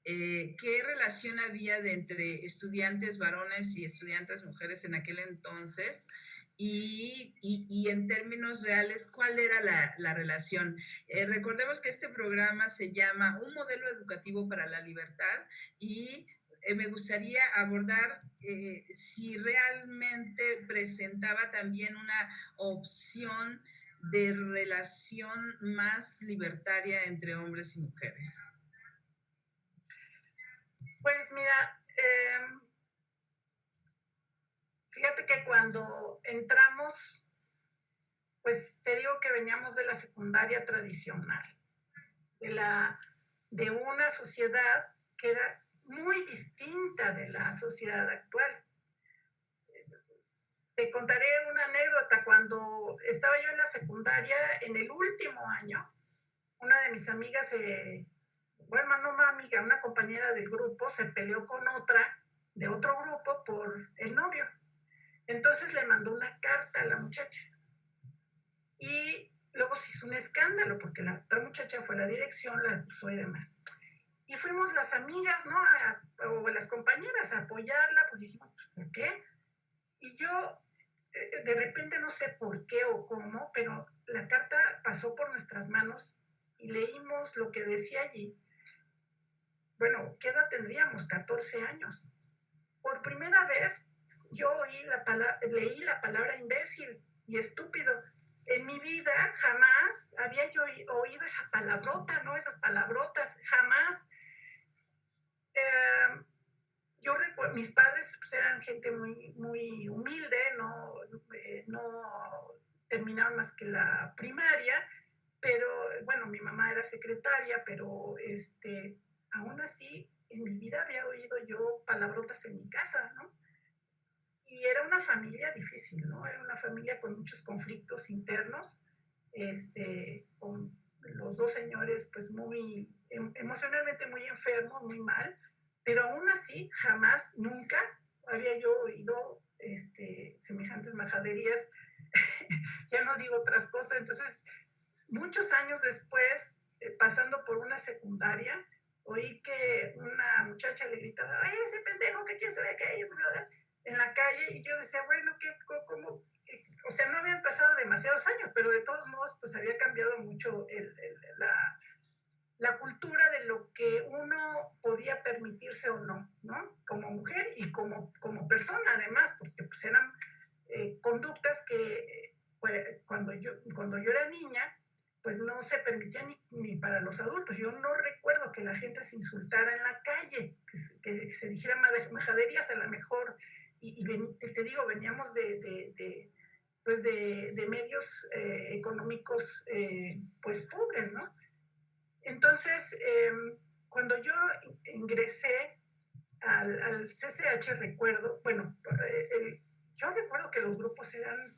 qué relación había entre estudiantes varones y estudiantes mujeres en aquel entonces? Y en términos reales, ¿cuál era la relación? Recordemos que este programa se llama Un modelo educativo para la libertad y me gustaría abordar si realmente presentaba también una opción de relación más libertaria entre hombres y mujeres. Pues mira, fíjate que cuando entramos, pues te digo que veníamos de la secundaria tradicional, de una sociedad que era muy distinta de la sociedad actual. Te contaré una anécdota. Cuando estaba yo en la secundaria, en el último año, una de mis amigas, bueno, no una amiga, una compañera del grupo, se peleó con otra de otro grupo por el novio. Entonces le mandó una carta a la muchacha. Y luego se hizo un escándalo porque la otra muchacha fue a la dirección, la acusó y demás. Y fuimos las amigas, ¿no? O las compañeras a apoyarla, porque dijimos, ¿por qué? Y yo de repente no sé por qué o cómo, pero la carta pasó por nuestras manos y leímos lo que decía allí. Bueno, ¿qué edad tendríamos? 14 años. Por primera vez yo leí la palabra imbécil y estúpido. En mi vida jamás había yo oído esa palabrota, ¿no? Esas palabrotas, jamás. Yo recuerdo, mis padres pues, eran gente muy, muy humilde, no terminaron más que la primaria, pero bueno, mi mamá era secretaria, pero aún así en mi vida había oído yo palabrotas en mi casa, ¿no? Y era una familia difícil, ¿no? Era una familia con muchos conflictos internos, con los dos señores pues muy emocionalmente muy enfermos, muy mal, pero aún así jamás, nunca había yo oído semejantes majaderías, ya no digo otras cosas. Entonces, muchos años después, pasando por una secundaria, oí que una muchacha le gritaba, ¡ay, ese pendejo, que quién sabe qué! En la calle, y yo decía, bueno, ¿cómo? O sea, no habían pasado demasiados años, pero de todos modos, pues había cambiado mucho la cultura de lo que uno podía permitirse o no, ¿no? Como mujer y como persona, además, porque pues eran conductas que cuando yo era niña, pues no se permitía ni para los adultos. Yo no recuerdo que la gente se insultara en la calle, que se dijera majaderías a lo mejor. Y te digo, veníamos pues de medios económicos pues pobres, ¿no? Entonces, cuando yo ingresé al CCH, recuerdo, bueno, yo recuerdo que los grupos eran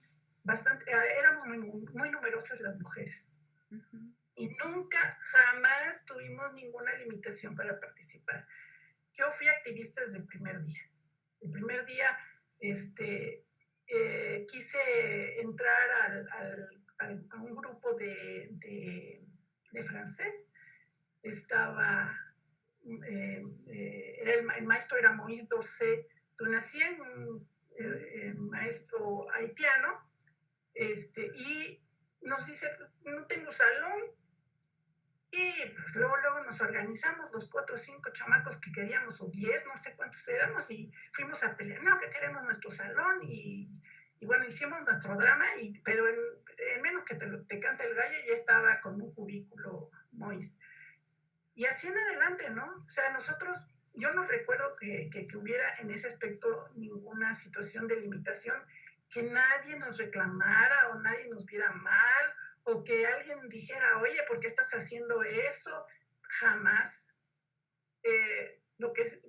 éramos muy numerosas las mujeres. Uh-huh. Y nunca, jamás tuvimos ninguna limitación para participar. Yo fui activista desde el primer día. El primer día, quise entrar a un grupo de francés. Estaba, el maestro era Moïse Dorcet Donatien, un maestro haitiano, y nos dice, no tengo salón. Y pues luego nos organizamos los 4 o 5 chamacos que queríamos, o 10, no sé cuántos éramos, y fuimos a pelear, no, que queremos nuestro salón, y bueno, hicimos nuestro drama, pero en menos que te cante el gallo, ya estaba con un cubículo Mois. Y así en adelante, ¿no? O sea, nosotros, yo no recuerdo que hubiera en ese aspecto ninguna situación de limitación, que nadie nos reclamara o nadie nos viera mal, o que alguien dijera, oye, ¿por qué estás haciendo eso? Jamás. Lo que es,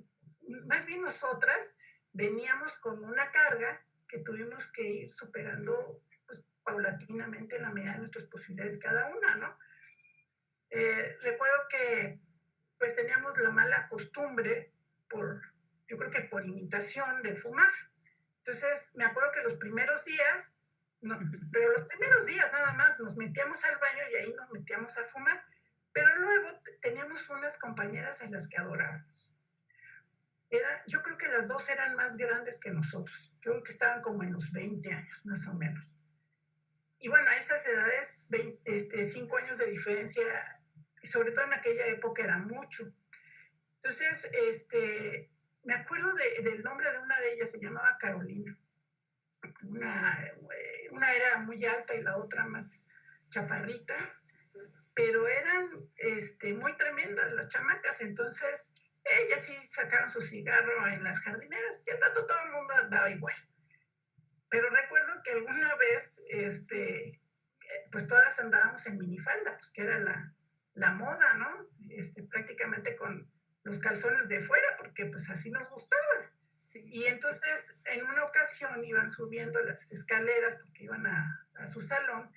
más bien nosotras veníamos con una carga que tuvimos que ir superando pues, paulatinamente en la medida de nuestras posibilidades cada una, ¿no? Recuerdo que pues teníamos la mala costumbre, yo creo que por imitación, de fumar. Entonces me acuerdo que los primeros días, no, pero los primeros días nada más nos metíamos al baño y ahí nos metíamos a fumar, pero luego teníamos unas compañeras a las que adorábamos. Yo creo que las dos eran más grandes que nosotros, yo creo que estaban como en los 20 años, más o menos. Y bueno, a esas edades, 5 años de diferencia, y sobre todo en aquella época era mucho. Entonces, me acuerdo del nombre de una de ellas, se llamaba Carolina. Una era muy alta y la otra más chaparrita, pero eran muy tremendas las chamacas. Entonces, ellas sí sacaron su cigarro en las jardineras y al rato todo el mundo andaba igual. Pero recuerdo que alguna vez, pues todas andábamos en minifalda, pues que era la moda, ¿no? Prácticamente con los calzones de fuera, porque pues así nos gustaba. Sí. Y entonces, en una ocasión iban subiendo las escaleras porque iban a su salón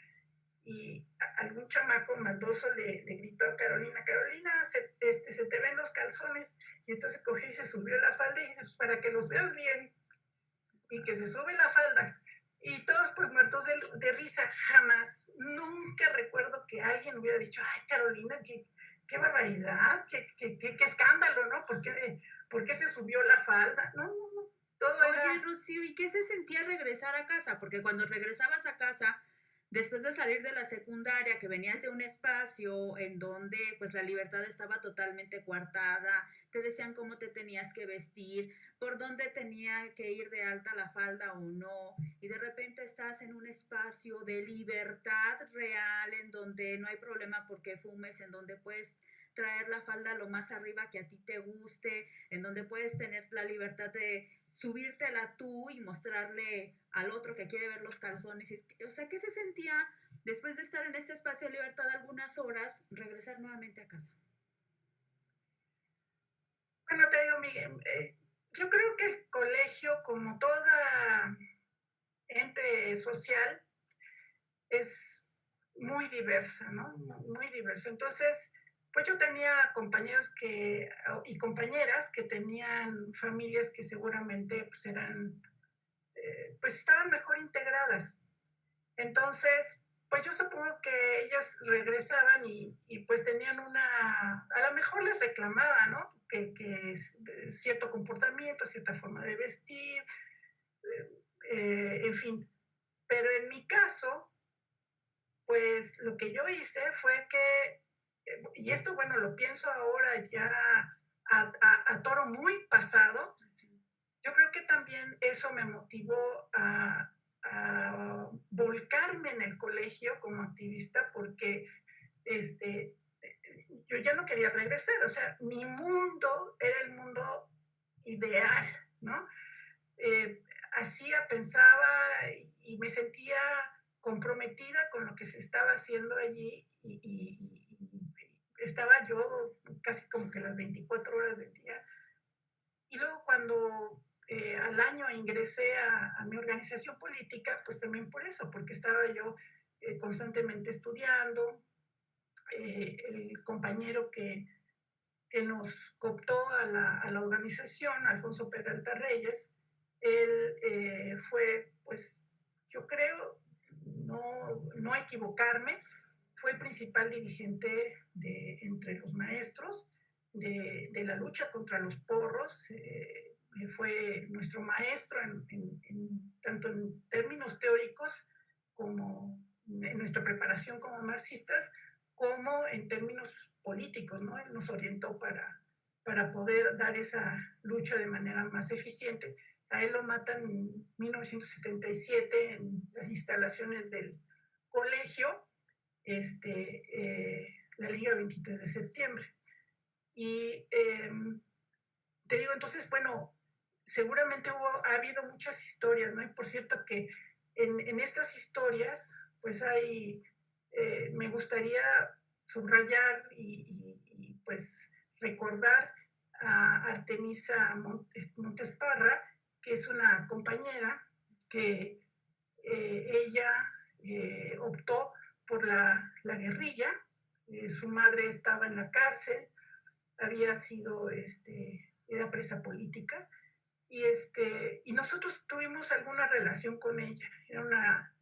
y algún chamaco maldoso le gritó a Carolina, Carolina, se te ven los calzones. Y entonces cogió y se subió la falda y dice, pues para que los veas bien. Y que se sube la falda. Y todos pues muertos de risa. Jamás, nunca recuerdo que alguien hubiera dicho, ay, Carolina, qué barbaridad, qué escándalo, ¿no? ¿Por qué se subió la falda? No. todo Oye, era... Rocío, ¿y qué se sentía regresar a casa? Porque cuando regresabas a casa, después de salir de la secundaria, que venías de un espacio en donde pues la libertad estaba totalmente coartada, te decían cómo te tenías que vestir, por dónde tenía que ir de alta la falda o no, y de repente estás en un espacio de libertad real en donde no hay problema porque fumes, en donde puedes traer la falda lo más arriba que a ti te guste, en donde puedes tener la libertad de subírtela tú y mostrarle al otro que quiere ver los calzones. O sea, ¿qué se sentía después de estar en este espacio de libertad algunas horas, regresar nuevamente a casa? Bueno, te digo, Miguel, yo creo que el colegio, como toda ente social, es muy diversa, ¿no? Muy diversa. Entonces, pues yo tenía compañeros y compañeras que tenían familias que seguramente pues eran, pues estaban mejor integradas. Entonces, pues yo supongo que ellas regresaban y pues tenían a lo mejor les reclamaba, ¿no? Que es cierto comportamiento, cierta forma de vestir, en fin. Pero en mi caso, pues lo que yo hice fue que, y esto, bueno, lo pienso ahora ya a toro muy pasado, yo creo que también eso me motivó a volcarme en el colegio como activista porque yo ya no quería regresar, o sea, mi mundo era el mundo ideal, ¿no? Hacía, pensaba y me sentía comprometida con lo que se estaba haciendo allí y estaba yo casi como que las 24 horas del día. Y luego cuando al año ingresé a mi organización política, pues también por eso, porque estaba yo constantemente estudiando. El compañero que nos cooptó a la organización, Alfonso Peralta Reyes, él fue, pues, yo creo, no equivocarme, fue el principal dirigente entre los maestros de la lucha contra los porros. Fue nuestro maestro tanto en términos teóricos como en nuestra preparación como marxistas, como en términos políticos, ¿no? Él nos orientó para poder dar esa lucha de manera más eficiente. A él lo matan en 1977 en las instalaciones del colegio, la Liga 23 de septiembre. Y te digo, entonces, bueno, seguramente ha habido muchas historias, ¿no? Y por cierto que en estas historias, pues me gustaría subrayar pues recordar a Artemisa Montes Parra, que es una compañera que ella optó por la guerrilla. Su madre estaba en la cárcel, había sido, era presa política, y nosotros tuvimos alguna relación con ella. Era una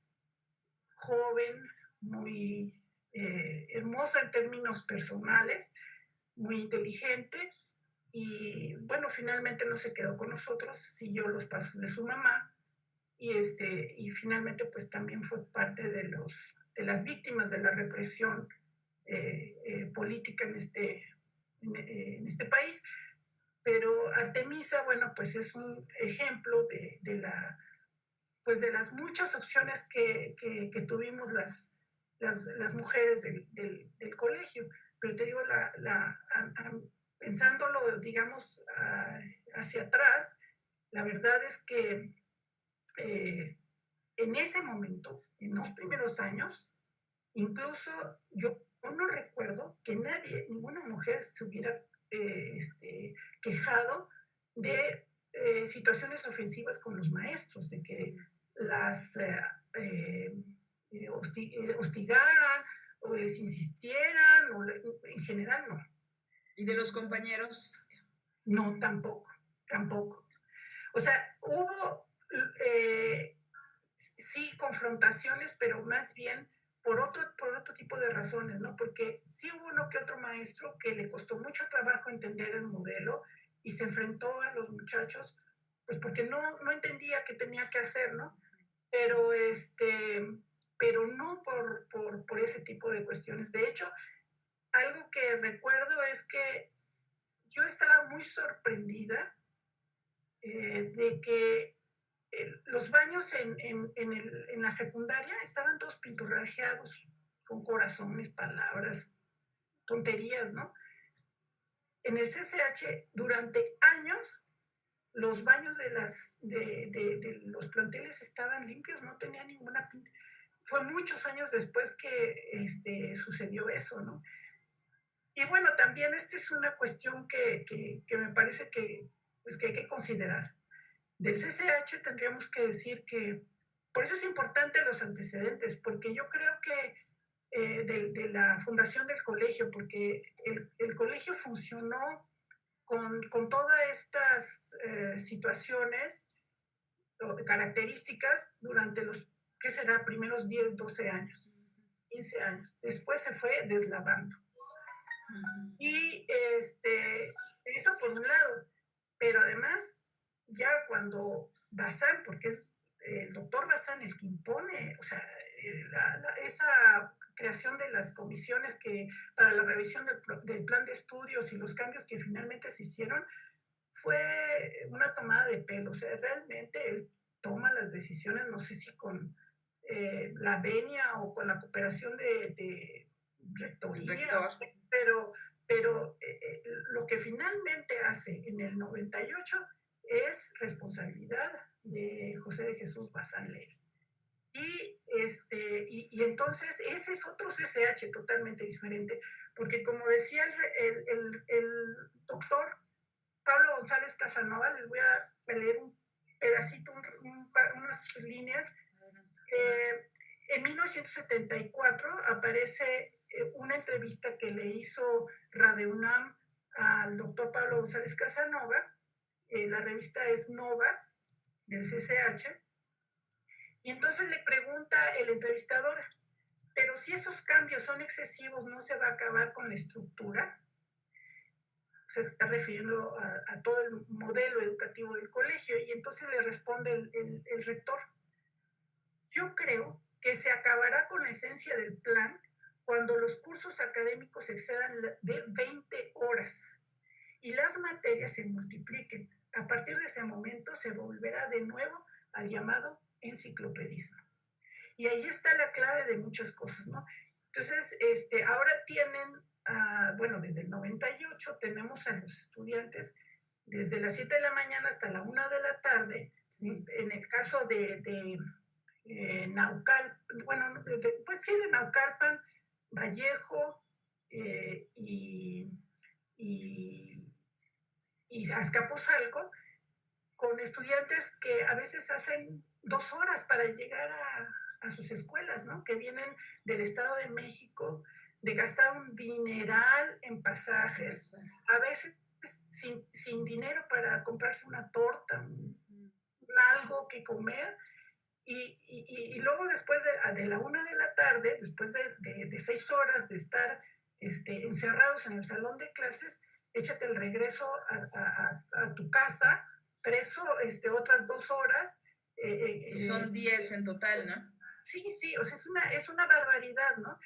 joven muy hermosa en términos personales, muy inteligente, y bueno, finalmente no se quedó con nosotros, siguió los pasos de su mamá, y finalmente pues también fue parte de las víctimas de la represión política en este país. Pero Artemisa, bueno, pues es un ejemplo de las muchas opciones que tuvimos las mujeres del colegio. Pero te digo, pensándolo, digamos, hacia atrás, la verdad es que en ese momento, en los primeros años, incluso yo no recuerdo que ninguna mujer se hubiera quejado de situaciones ofensivas con los maestros, de que las hostigaran o les insistieran, en general no. ¿Y de los compañeros? No, tampoco. O sea, hubo sí confrontaciones, pero más bien por otro tipo de razones, ¿no? Porque sí hubo uno que otro maestro que le costó mucho trabajo entender el modelo y se enfrentó a los muchachos pues porque no entendía qué tenía que hacer, ¿no? Pero, pero no por ese tipo de cuestiones. De hecho, algo que recuerdo es que yo estaba muy sorprendida de que los baños en la secundaria estaban todos pinturrajeados con corazones, palabras, tonterías, ¿no? En el CCH, durante años, los baños de los planteles estaban limpios, no tenía ninguna pinta. Fue muchos años después que sucedió eso, ¿no? Y bueno, también esta es una cuestión que me parece pues que hay que considerar. Del CCH tendríamos que decir que, por eso es importante los antecedentes, porque yo creo que de la fundación del colegio, porque el colegio funcionó con todas estas situaciones características durante los, ¿qué será?, primeros 10, 12 años, 15 años. Después se fue deslavando. Y eso por un lado, pero además, ya cuando Bazán, porque es el doctor Bazán el que impone, o sea, esa creación de las comisiones para la revisión del plan de estudios y los cambios que finalmente se hicieron, fue una tomada de pelo. O sea, realmente él toma las decisiones, no sé si con la venia o con la cooperación de rectoría, pero lo que finalmente hace en el 98 es responsabilidad de José de Jesús Bazán Levy. Y entonces ese es otro CCH totalmente diferente, porque como decía el doctor Pablo González Casanova, les voy a leer un pedacito, unas líneas. En 1974 aparece una entrevista que le hizo Radio UNAM al doctor Pablo González Casanova. La revista es Novas, del CCH. Y entonces le pregunta el entrevistador, pero si esos cambios son excesivos, ¿no se va a acabar con la estructura? Se está refiriendo a todo el modelo educativo del colegio. Y entonces le responde el rector, yo creo que se acabará con la esencia del plan cuando los cursos académicos excedan de 20 horas y las materias se multipliquen. A partir de ese momento se volverá de nuevo al llamado enciclopedismo. Y ahí está la clave de muchas cosas, ¿no? Entonces, ahora tienen, bueno, desde el 98 tenemos a los estudiantes desde las 7 de la mañana hasta la 1 de la tarde. En el caso de Naucalpan, bueno, pues sí, de Naucalpan, Vallejo y Azcapotzalco, con estudiantes que a veces hacen 2 horas para llegar a sus escuelas, ¿no? Que vienen del Estado de México, de gastar un dineral en pasajes, a veces sin dinero para comprarse una torta, algo que comer, y luego después de la 1 de la tarde, después de 6 horas de estar encerrados en el salón de clases, échate el regreso a tu casa, otras 2 horas. Son 10 en total, ¿no? Sí, o sea, es una barbaridad, ¿no?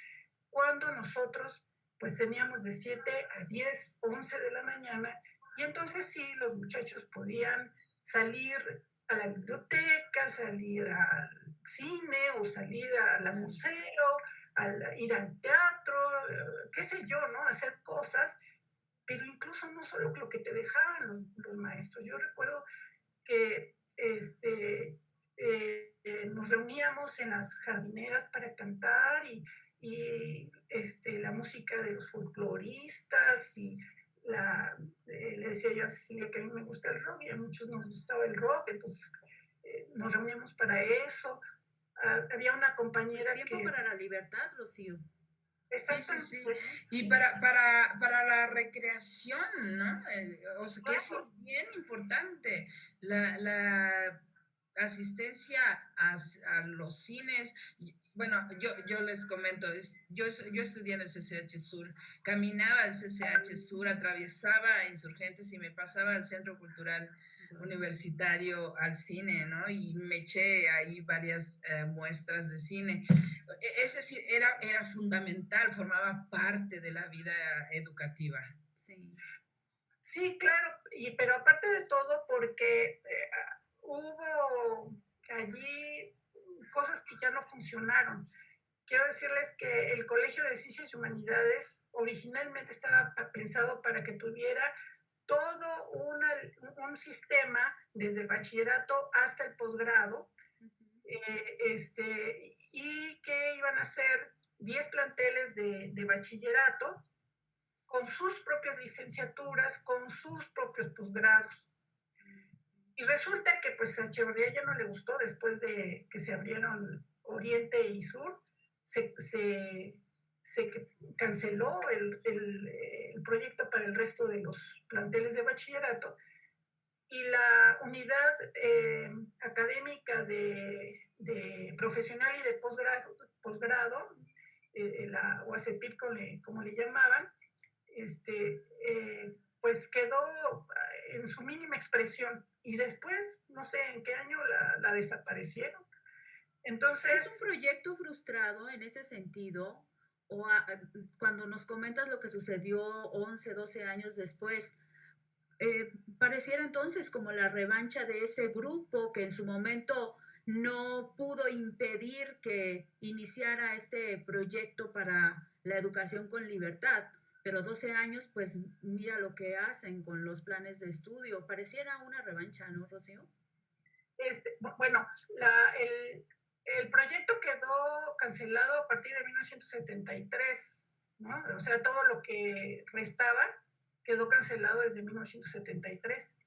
Cuando nosotros pues teníamos de 7 a 10, 11 de la mañana, y entonces sí, los muchachos podían salir a la biblioteca, salir al cine o salir al museo, ir al teatro, qué sé yo, ¿no? Hacer cosas, pero incluso no solo lo que te dejaban los maestros. Yo recuerdo que nos reuníamos en las jardineras para cantar y la música de los folcloristas y le decía yo a Cecilia que a mí me gusta el rock y a muchos nos gustaba el rock, entonces nos reuníamos para eso. Había una compañera tiempo que... para la libertad, Rocío. Exactamente. Sí. Y para la recreación, ¿no? O sea, que es bien importante. asistencia a los cines. Bueno, yo les comento, yo estudié en el CCH Sur, caminaba al CCH Sur, atravesaba Insurgentes y me pasaba al Centro Cultural Universitario al cine, ¿no? Y me eché ahí varias muestras de cine. Es decir, era fundamental, formaba parte de la vida educativa. Sí. Sí, claro, pero aparte de todo, porque hubo allí cosas que ya no funcionaron. Quiero decirles que el Colegio de Ciencias y Humanidades originalmente estaba pensado para que tuviera todo un sistema desde el bachillerato hasta el posgrado, y que iban a ser 10 planteles de bachillerato con sus propias licenciaturas, con sus propios posgrados. Y resulta que pues a Echeverría ya no le gustó después de que se abrieron Oriente y Sur, se canceló el proyecto para el resto de los planteles de bachillerato y la unidad académica de profesional y de posgrado la UACPIP como le llamaban, pues quedó en su mínima expresión y después, no sé en qué año la desaparecieron. Entonces... ¿Es un proyecto frustrado en ese sentido? O cuando nos comentas lo que sucedió 11, 12 años después, pareciera entonces como la revancha de ese grupo que en su momento no pudo impedir que iniciara este proyecto para la educación con libertad, pero 12 años, pues mira lo que hacen con los planes de estudio. Pareciera una revancha, ¿no, Rocío? Bueno, el proyecto quedó cancelado a partir de 1973, ¿no? O sea, todo lo que restaba quedó cancelado desde 1973.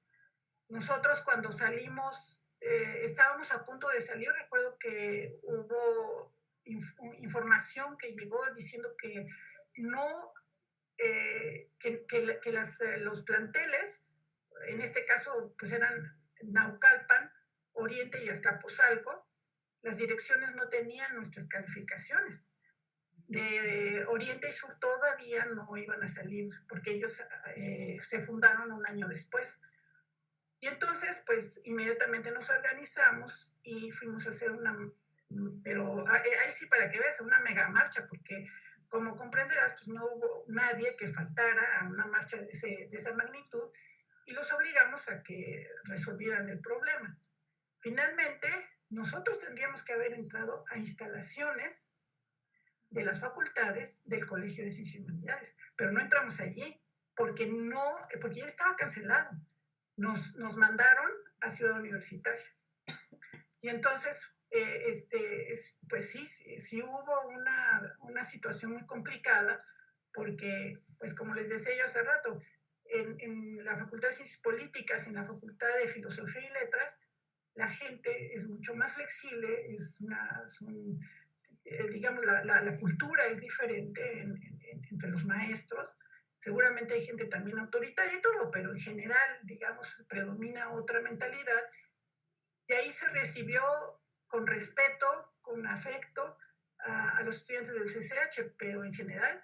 Nosotros cuando salimos, estábamos a punto de salir, recuerdo que hubo información que llegó diciendo que no, que los planteles, en este caso pues eran Naucalpan, Oriente y Azcapotzalco, las direcciones no tenían nuestras calificaciones. De Oriente y Sur todavía no iban a salir porque ellos se fundaron un año después. Y entonces, pues, inmediatamente nos organizamos y fuimos a hacer pero ahí sí para que veas, una mega marcha, porque como comprenderás, pues no hubo nadie que faltara a una marcha de esa magnitud y los obligamos a que resolvieran el problema. Finalmente, nosotros tendríamos que haber entrado a instalaciones de las facultades del Colegio de Ciencias y Humanidades, pero no entramos allí porque ya estaba cancelado. Nos mandaron a Ciudad Universitaria. Y entonces, pues sí hubo una situación muy complicada porque, pues como les decía yo hace rato, en la Facultad de Ciencias Políticas, en la Facultad de Filosofía y Letras, la gente es mucho más flexible, digamos, la cultura es diferente entre los maestros. Seguramente hay gente también autoritaria y todo, pero en general, digamos, predomina otra mentalidad. Y ahí se recibió con respeto, con afecto a los estudiantes del CCH, pero en general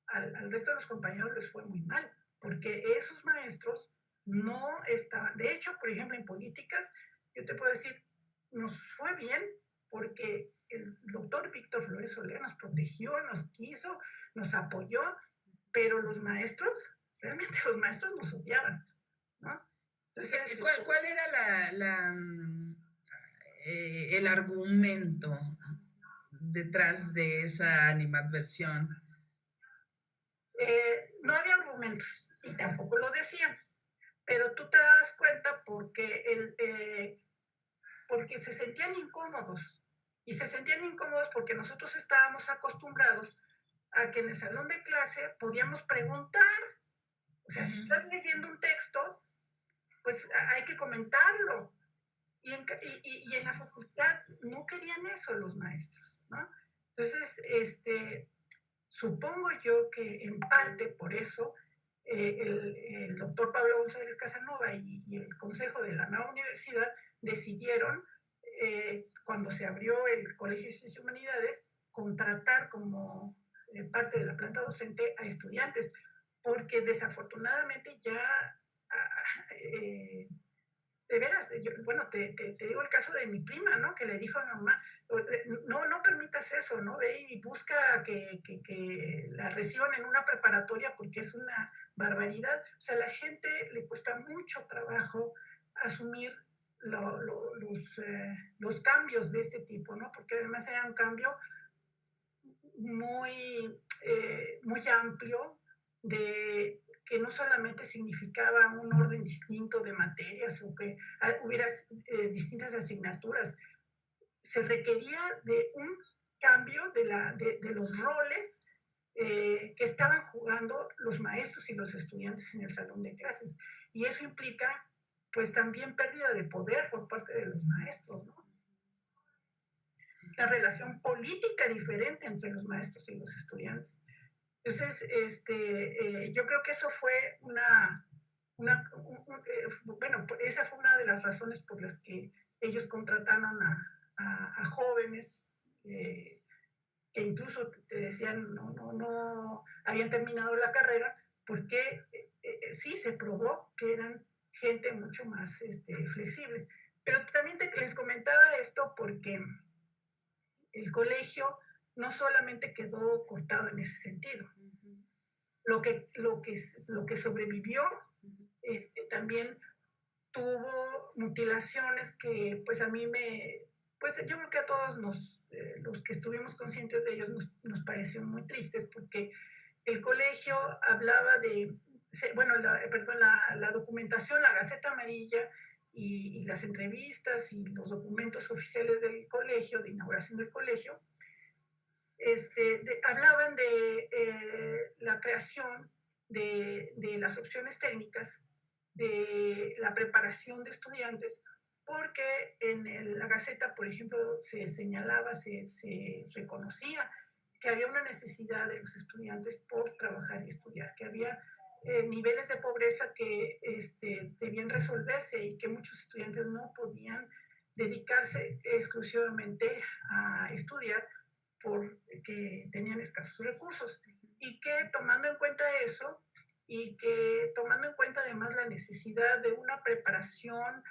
al resto de los compañeros les fue muy mal, porque esos maestros no estaban. De hecho, por ejemplo, en políticas, yo te puedo decir, nos fue bien porque el doctor Víctor Flores Soler nos protegió, nos quiso, nos apoyó, pero los maestros, realmente los maestros nos odiaban, ¿no? Entonces, ¿cuál era el argumento detrás de esa animadversión? No había argumentos y tampoco lo decían, pero tú te das cuenta porque se sentían incómodos. Y se sentían incómodos porque nosotros estábamos acostumbrados a que en el salón de clase podíamos preguntar. O sea, si estás leyendo un texto, pues hay que comentarlo. Y en la facultad no querían eso los maestros, ¿no? Entonces, supongo yo que en parte por eso el doctor Pablo González Casanova y el consejo de la nueva universidad decidieron cuando se abrió el Colegio de Ciencias y Humanidades, contratar como parte de la planta docente a estudiantes, porque desafortunadamente ya, de veras, bueno, te digo el caso de mi prima, ¿no? Que le dijo a mi mamá, no permitas eso, ¿no? Ve y busca que la reciban en una preparatoria porque es una barbaridad. O sea, a la gente le cuesta mucho trabajo asumir los cambios de este tipo, ¿no? Porque además era un cambio muy amplio, que no solamente significaba un orden distinto de materias o que hubiera distintas asignaturas, se requería de un cambio de los roles que estaban jugando los maestros y los estudiantes en el salón de clases. Y eso implica pues también pérdida de poder por parte de los maestros, ¿no? Una relación política diferente entre los maestros y los estudiantes. Entonces, yo creo que eso fue bueno, esa fue una de las razones por las que ellos contrataron a jóvenes que incluso te decían no habían terminado la carrera, porque sí se probó que eran gente mucho más flexible. Pero también les comentaba esto porque el colegio no solamente quedó cortado en ese sentido. Lo que sobrevivió también tuvo mutilaciones que pues a mí pues yo creo que a todos los que estuvimos conscientes de ellos nos pareció muy tristes, porque el colegio hablaba de, bueno, la documentación, la Gaceta Amarilla y las entrevistas y los documentos oficiales del colegio, de inauguración del colegio, hablaban de la creación de las opciones técnicas, de la preparación de estudiantes, porque en la Gaceta, por ejemplo, se señalaba, se reconocía que había una necesidad de los estudiantes por trabajar y estudiar, que había niveles de pobreza que debían resolverse y que muchos estudiantes no podían dedicarse exclusivamente a estudiar porque tenían escasos recursos, y que tomando en cuenta eso y que tomando en cuenta además la necesidad de una preparación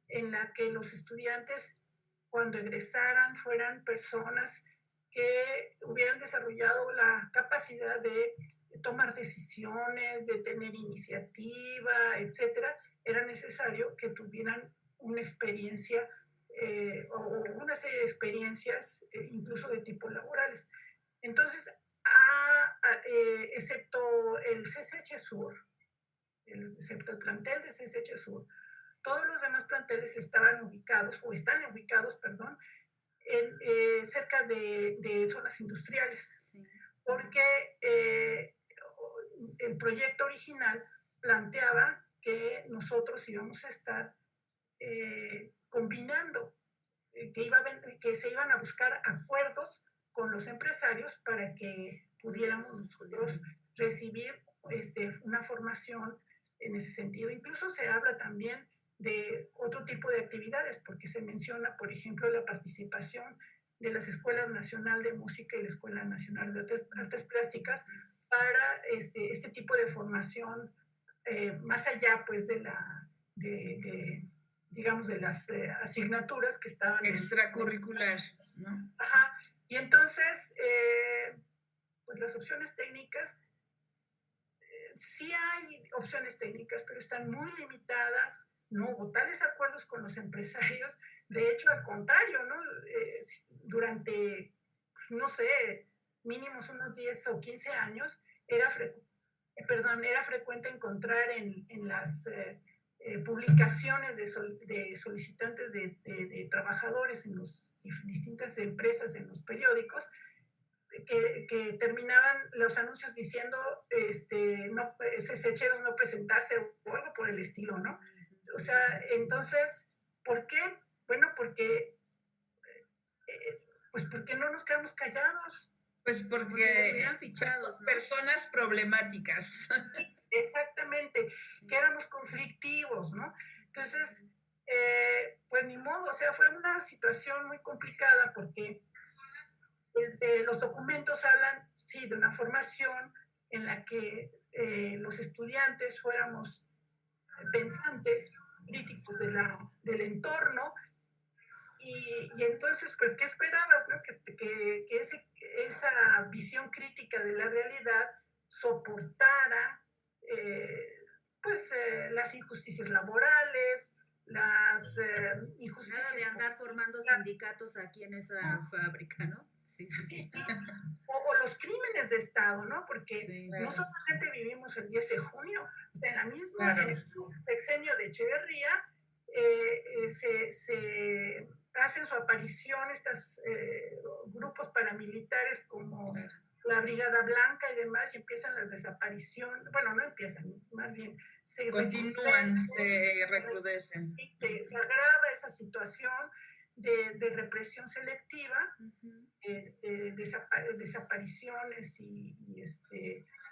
en la que los estudiantes cuando egresaran fueran personas que hubieran desarrollado la capacidad de tomar decisiones, de tener iniciativa, etcétera, era necesario que tuvieran una experiencia o una serie de experiencias, incluso de tipo laborales. Entonces, excepto el CCH Sur, excepto el plantel de CCH Sur, todos los demás planteles estaban ubicados, o están ubicados, perdón, cerca de zonas industriales, sí. Porque el proyecto original planteaba que nosotros íbamos a estar combinando, que se iban a buscar acuerdos con los empresarios para que pudiéramos nosotros recibir una formación en ese sentido. Incluso se habla también de otro tipo de actividades, porque se menciona, por ejemplo, la participación de las Escuelas Nacional de Música y la Escuela Nacional de Artes Plásticas para este tipo de formación, más allá pues digamos, de las asignaturas que estaban extracurricular, ¿no? Ajá. Y entonces, pues las opciones técnicas, sí hay opciones técnicas, pero están muy limitadas. No hubo tales acuerdos con los empresarios. De hecho, al contrario, ¿no? Durante, pues, no sé, mínimos unos 10 o 15 años, era frecuente encontrar en las publicaciones de solicitantes de trabajadores en las distintas empresas, en los periódicos, que terminaban los anuncios diciendo CCHeros no presentarse o algo por el estilo, ¿no? O sea, entonces, ¿por qué? Bueno, porque no nos quedamos callados. Pues porque fichados, ¿no? Personas problemáticas. Exactamente, que éramos conflictivos, ¿no? Entonces, pues ni modo, o sea, fue una situación muy complicada porque los documentos hablan, sí, de una formación en la que los estudiantes fuéramos pensantes, críticos del entorno, y entonces, pues, ¿qué esperabas, no? Que esa visión crítica de la realidad soportara, las injusticias laborales, las injusticias... Nada de andar formando sindicatos aquí en esa fábrica, ¿no? Sí, sí, sí. O los crímenes de Estado, ¿no? Porque Sí, no claro. solamente vivimos el 10 de junio, en la misma, Claro. en el sexenio de Echeverría, se hacen su aparición estos grupos paramilitares como la Brigada Blanca y demás, y empiezan las desapariciones, bueno, no empiezan, más bien se Continúan, se recrudecen. se agrava esa situación de represión selectiva, desapariciones y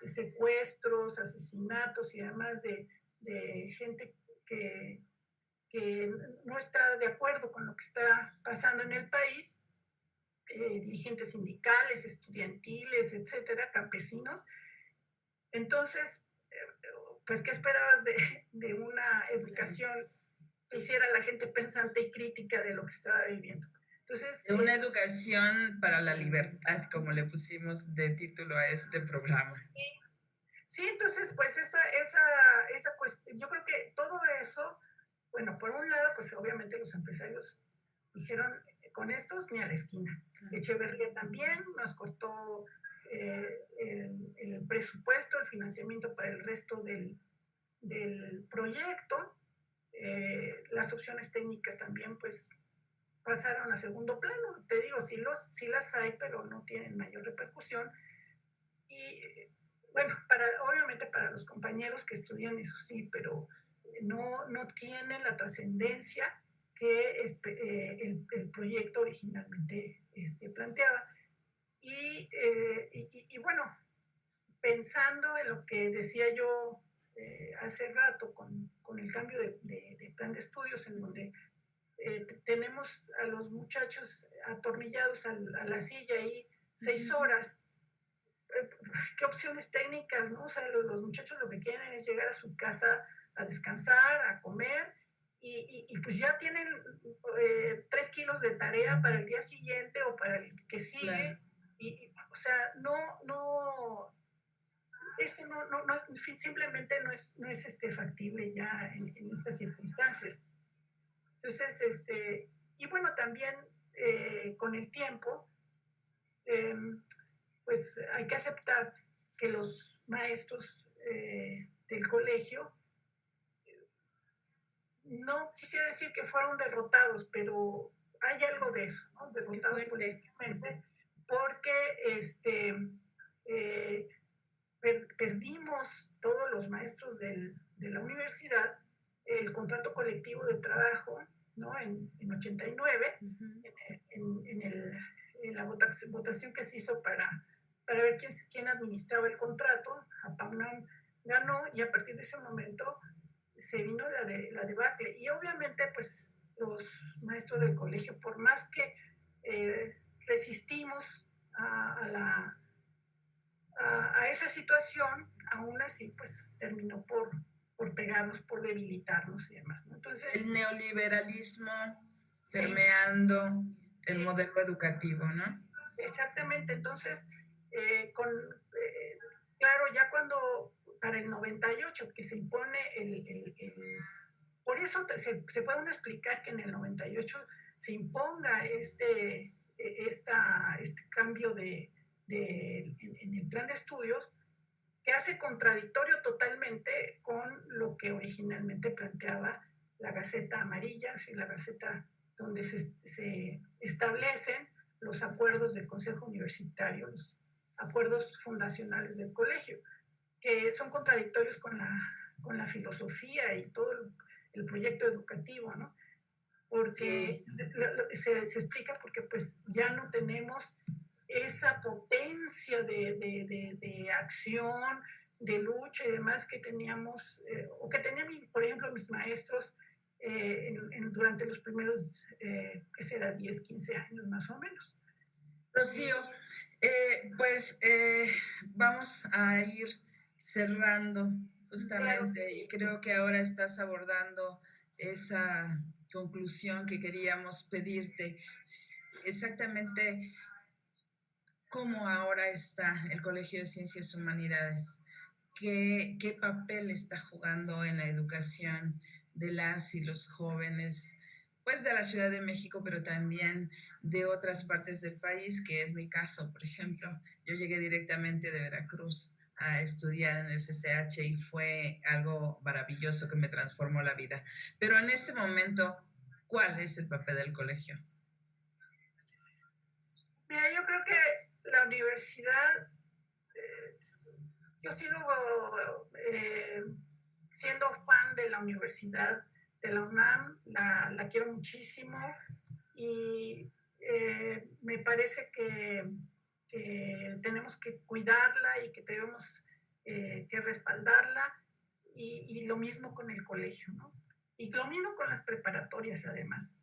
secuestros, asesinatos y además de gente que no está de acuerdo con lo que está pasando en el país, dirigentes sindicales, estudiantiles, etcétera, campesinos. Entonces, pues, ¿qué esperabas de una educación que hiciera a la gente pensante y crítica de lo que estaba viviendo? Entonces, De una educación para la libertad, como le pusimos de título a este programa. sí, entonces, pues esa cuestión, yo creo que todo eso, bueno, por un lado, pues obviamente los empresarios dijeron, con estos ni a la esquina. Echeverría también nos cortó el presupuesto, el financiamiento para el resto del proyecto. Las opciones técnicas también, pues, pasaron a segundo plano. Te digo, sí las hay, pero no tienen mayor repercusión. Y bueno, obviamente para los compañeros que estudian eso sí, pero no tienen la trascendencia que el proyecto originalmente planteaba. Y bueno, pensando en lo que decía yo hace rato con el cambio de plan de estudios, en donde tenemos a los muchachos atornillados a la silla ahí 6 horas, ¿qué opciones técnicas, no? O sea, los muchachos lo que quieren es llegar a su casa a descansar, a comer, y pues ya tienen 3 kilos de tarea para el día siguiente o para el que sigue, claro. O sea, esto no es, simplemente no es factible ya en estas circunstancias. Entonces, y bueno, también con el tiempo, pues hay que aceptar que los maestros del colegio, no quisiera decir que fueron derrotados, pero hay algo de eso, ¿no? Derrotados políticamente, porque perdimos todos los maestros de la universidad el contrato colectivo de trabajo, ¿no? En 89, en la votación que se hizo para ver quién administraba el contrato. APAUNAM ganó, y a partir de ese momento se vino la debacle. Y obviamente, pues, los maestros del colegio, por más que resistimos a esa situación, aún así, pues, terminó por pegarnos, por debilitarnos y demás, ¿no? Entonces, el neoliberalismo permeando el modelo educativo, ¿no? Exactamente. Entonces, claro, ya cuando para el 98 que se impone por eso se puede uno explicar que en el 98 se imponga este cambio en el plan de estudios, que hace contradictorio totalmente con lo que originalmente planteaba la Gaceta Amarilla, ¿sí? La Gaceta donde se establecen los acuerdos del Consejo Universitario, los acuerdos fundacionales del colegio, que son contradictorios con la filosofía y todo el proyecto educativo, ¿no? Porque se explica porque pues ya no tenemos esa potencia de acción, de lucha y demás que teníamos, o que tenían, por ejemplo, mis maestros durante los primeros, ¿qué será? 10, 15 años más o menos. Rocío, vamos a ir cerrando justamente, Claro. y creo que ahora estás abordando esa conclusión que queríamos pedirte. Exactamente cómo ahora está el Colegio de Ciencias y Humanidades, qué papel está jugando en la educación de las y los jóvenes, pues de la Ciudad de México, pero también de otras partes del país, que es mi caso, por ejemplo. Yo llegué directamente de Veracruz a estudiar en el CCH y fue algo maravilloso que me transformó la vida. Pero en este momento, ¿cuál es el papel del colegio? Mira, yo creo que la universidad, yo sigo siendo fan de la universidad de la UNAM, la quiero muchísimo y me parece que tenemos que cuidarla y que tenemos que respaldarla y lo mismo con el colegio, ¿no? Y lo mismo con las preparatorias además.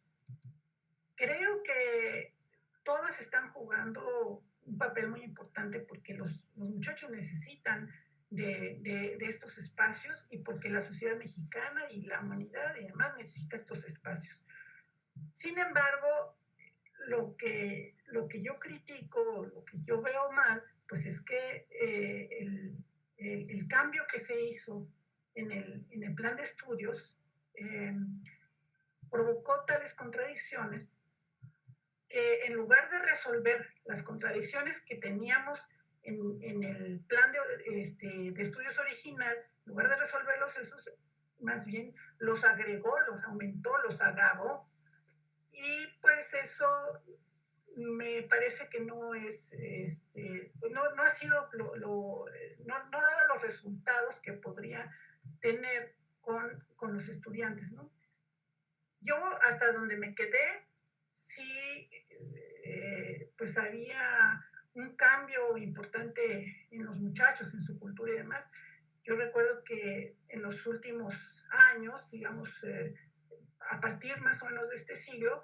Creo que todas están jugando un papel muy importante porque los muchachos necesitan de estos espacios y porque la sociedad mexicana y la humanidad y demás necesita estos espacios. Sin embargo, lo que yo critico, lo que yo veo mal, pues es que el cambio que se hizo en el plan de estudios provocó tales contradicciones que en lugar de resolver las contradicciones que teníamos en el plan de estudios original, en lugar de resolverlos esos, más bien los agregó, los aumentó, los agravó. Y pues eso me parece que no es, no ha sido, no ha dado los resultados que podría tener con los estudiantes, ¿no? Yo hasta donde me quedé, sí, pues había un cambio importante en los muchachos, en su cultura y demás. Yo recuerdo que en los últimos años, digamos, a partir más o menos de este siglo,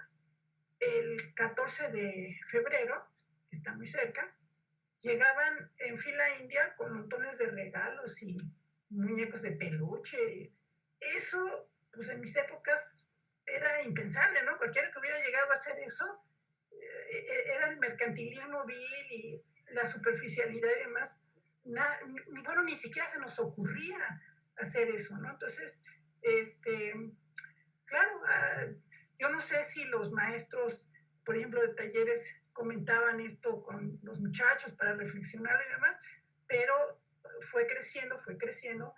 el 14 de febrero, que está muy cerca, llegaban en fila india con montones de regalos y muñecos de peluche. Eso, pues en mis épocas era impensable, ¿no? Cualquiera que hubiera llegado a hacer eso, era el mercantilismo vil y la superficialidad y demás. Bueno, ni siquiera se nos ocurría hacer eso, ¿no? Entonces, claro, yo no sé si los maestros, por ejemplo, de talleres comentaban esto con los muchachos para reflexionar y demás, pero fue creciendo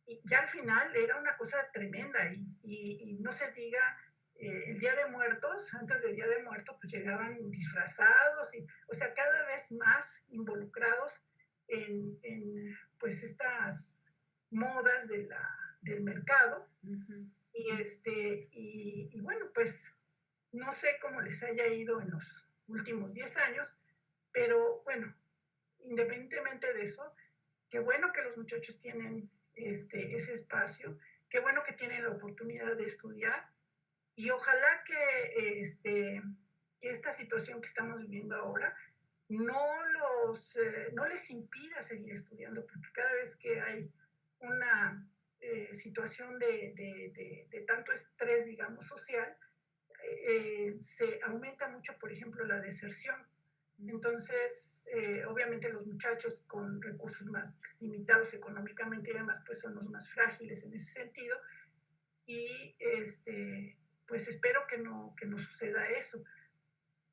y ya al final era una cosa tremenda y no se diga el Día de Muertos, antes del Día de Muertos, pues llegaban disfrazados, o sea, cada vez más involucrados en pues estas modas del mercado. Uh-huh. Y bueno, pues no sé cómo les haya ido en los últimos 10 años, pero bueno, independientemente de eso, qué bueno que los muchachos tienen ese espacio, qué bueno que tienen la oportunidad de estudiar y ojalá que esta situación que estamos viviendo ahora no les impida seguir estudiando, porque cada vez que hay una situación de tanto estrés, digamos, social, se aumenta mucho, por ejemplo, la deserción. Entonces, obviamente los muchachos con recursos más limitados económicamente y demás, pues son los más frágiles en ese sentido. Y pues espero que no suceda eso.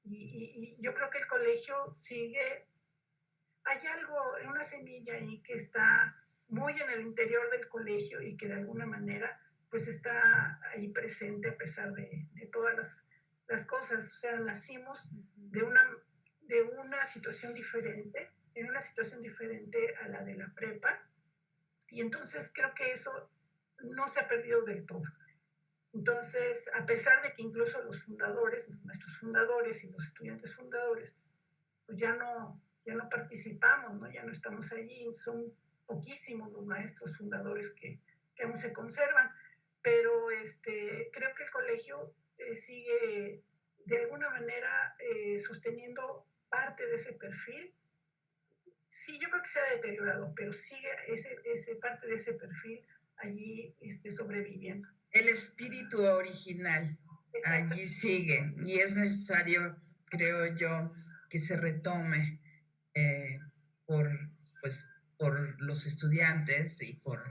Y yo creo que el colegio sigue, hay algo, una semilla ahí que está muy en el interior del colegio y que de alguna manera pues está ahí presente a pesar de todas las cosas. O sea, nacimos de una situación diferente, en una situación diferente a la de la prepa, y entonces creo que eso no se ha perdido del todo. Entonces, a pesar de que incluso los fundadores, nuestros fundadores y los estudiantes fundadores, pues ya no participamos, ¿no? Ya no estamos allí, son poquísimos los maestros fundadores que aún se conservan, pero creo que el colegio sigue de alguna manera sosteniendo parte de ese perfil. Sí, yo creo que se ha deteriorado, pero sigue ese parte de ese perfil allí sobreviviendo. El espíritu original Exacto. allí sigue y es necesario, creo yo, que se retome por, pues, por los estudiantes y por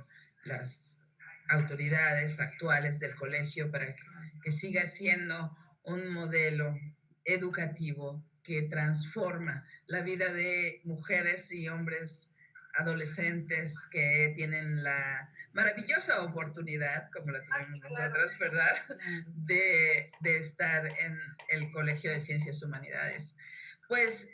las autoridades actuales del colegio para que siga siendo un modelo educativo que transforma la vida de mujeres y hombres adolescentes que tienen la maravillosa oportunidad, como la tuvimos nosotros, ¿verdad?, de estar en el Colegio de Ciencias Humanidades. Pues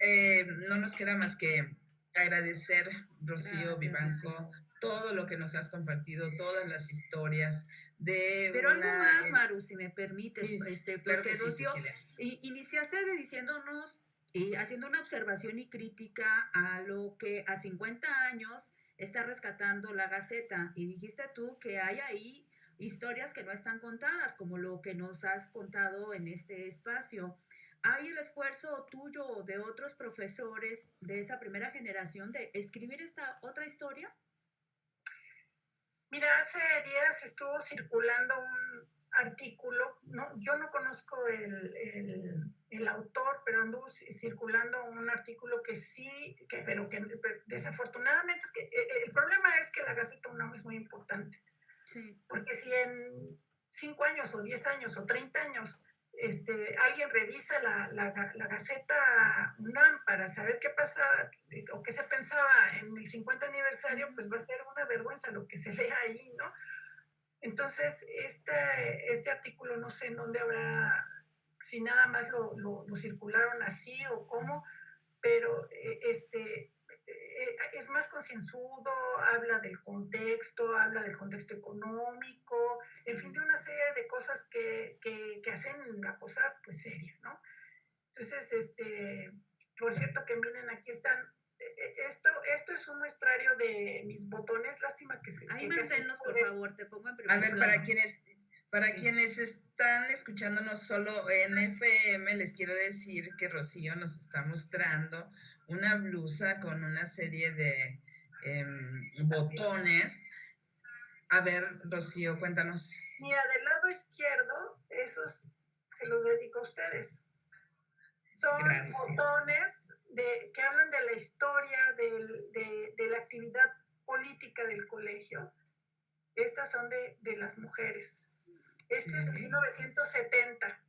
no nos queda más que agradecer, Rocío Vivanco, todo lo que nos has compartido, todas las historias de... Pero algo más, Maru, si me permites, Sí, claro porque que sí, Rocío, Cecilia. Iniciaste diciéndonos y haciendo una observación y crítica a lo que a 50 años está rescatando la Gaceta, y dijiste tú que hay ahí historias que no están contadas, como lo que nos has contado en este espacio. ¿Hay el esfuerzo tuyo o de otros profesores de esa primera generación de escribir esta otra historia? Mira, hace días estuvo circulando un artículo, no, yo no conozco el autor, pero anduvo circulando un artículo que sí, pero que desafortunadamente es que el problema es que la Gaceta UNAM es muy importante. Sí. Porque si en 5 años o 10 años o 30 años alguien revisa la Gaceta UNAM para saber qué pasa o qué se pensaba en el 50 aniversario, pues va a ser una vergüenza lo que se lea ahí, ¿no? Entonces, este artículo no sé en dónde habrá, si nada más lo circularon así o cómo, pero es más concienzudo, habla del contexto económico, en fin, de una serie de cosas que hacen la cosa pues seria, ¿no? Entonces, por cierto que miren, aquí están, esto es un muestrario de mis botones, lástima que se... Ahí manténnos, por favor, te pongo en primer plano. A ver, para sí. quienes están escuchándonos solo en FM, les quiero decir que Rocío nos está mostrando una blusa con una serie de botones. A ver, Rocío, cuéntanos. Mira, del lado izquierdo, esos se los dedico a ustedes. Son botones que hablan de la historia de la actividad política del colegio. Estas son de las mujeres. Este es de 1970.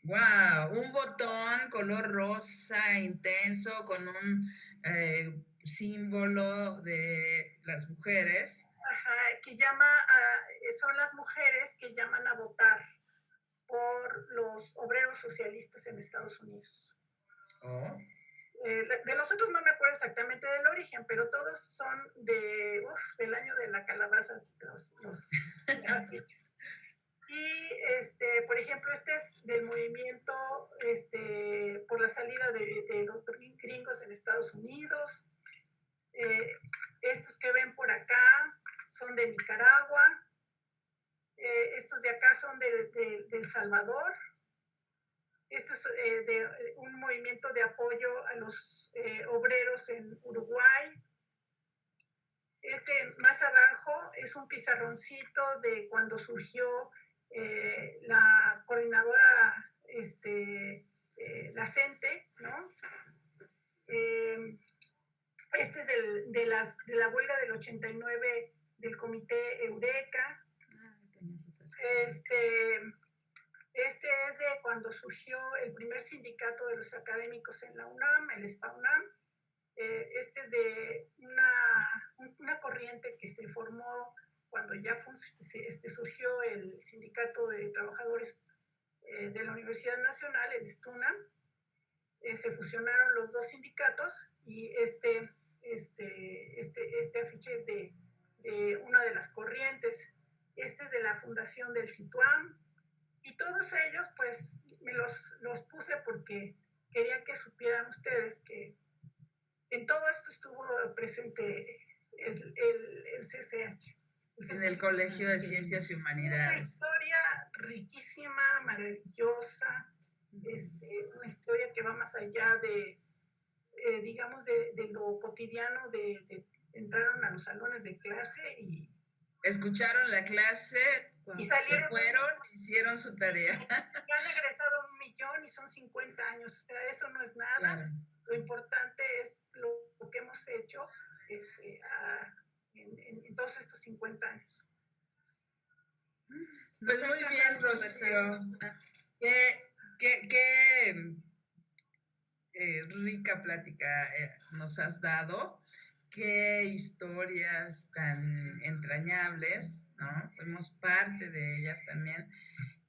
¡Wow! Un botón color rosa intenso con un símbolo de las mujeres. Ajá, que son las mujeres que llaman a votar por los obreros socialistas en Estados Unidos. Oh. De los otros no me acuerdo exactamente del origen, pero todos son del año de la calabaza, y por ejemplo, este es del movimiento por la salida de los gringos en Estados Unidos. Estos que ven por acá son de Nicaragua. Estos de acá son de El Salvador. Esto es de un movimiento de apoyo a los obreros en Uruguay. Más abajo es un pizarroncito de cuando surgió la coordinadora, la CENTE, ¿no? Este es de la huelga del 89 del comité Eureka. Este es de cuando surgió el primer sindicato de los académicos en la UNAM, el SPA-UNAM. Este es de una corriente que se formó cuando ya surgió el sindicato de trabajadores de la Universidad Nacional, el STUNAM. Se fusionaron los dos sindicatos y este afiche es de una de las corrientes. Este es de la fundación del CITUAM. Y todos ellos, pues, me los puse porque quería que supieran ustedes que en todo esto estuvo presente el CCH. Pues En es el Colegio de qué Ciencias y una Humanidades. historia riquísima, maravillosa, una historia que va más allá de, digamos, de lo cotidiano, entraron a los salones de clase y Escucharon la clase, Guau. y se salieron, fueron, hicieron su tarea. ya han egresado 1,000,000 y son 50 años. O sea, eso no es nada. Claro. Lo importante es lo que hemos hecho en todos estos 50 años. Pues Nos ha muy encantado bien, Rocío. conversar. Ah, Qué rica plática nos has dado. Qué historias tan entrañables, ¿no? Fuimos parte de ellas también.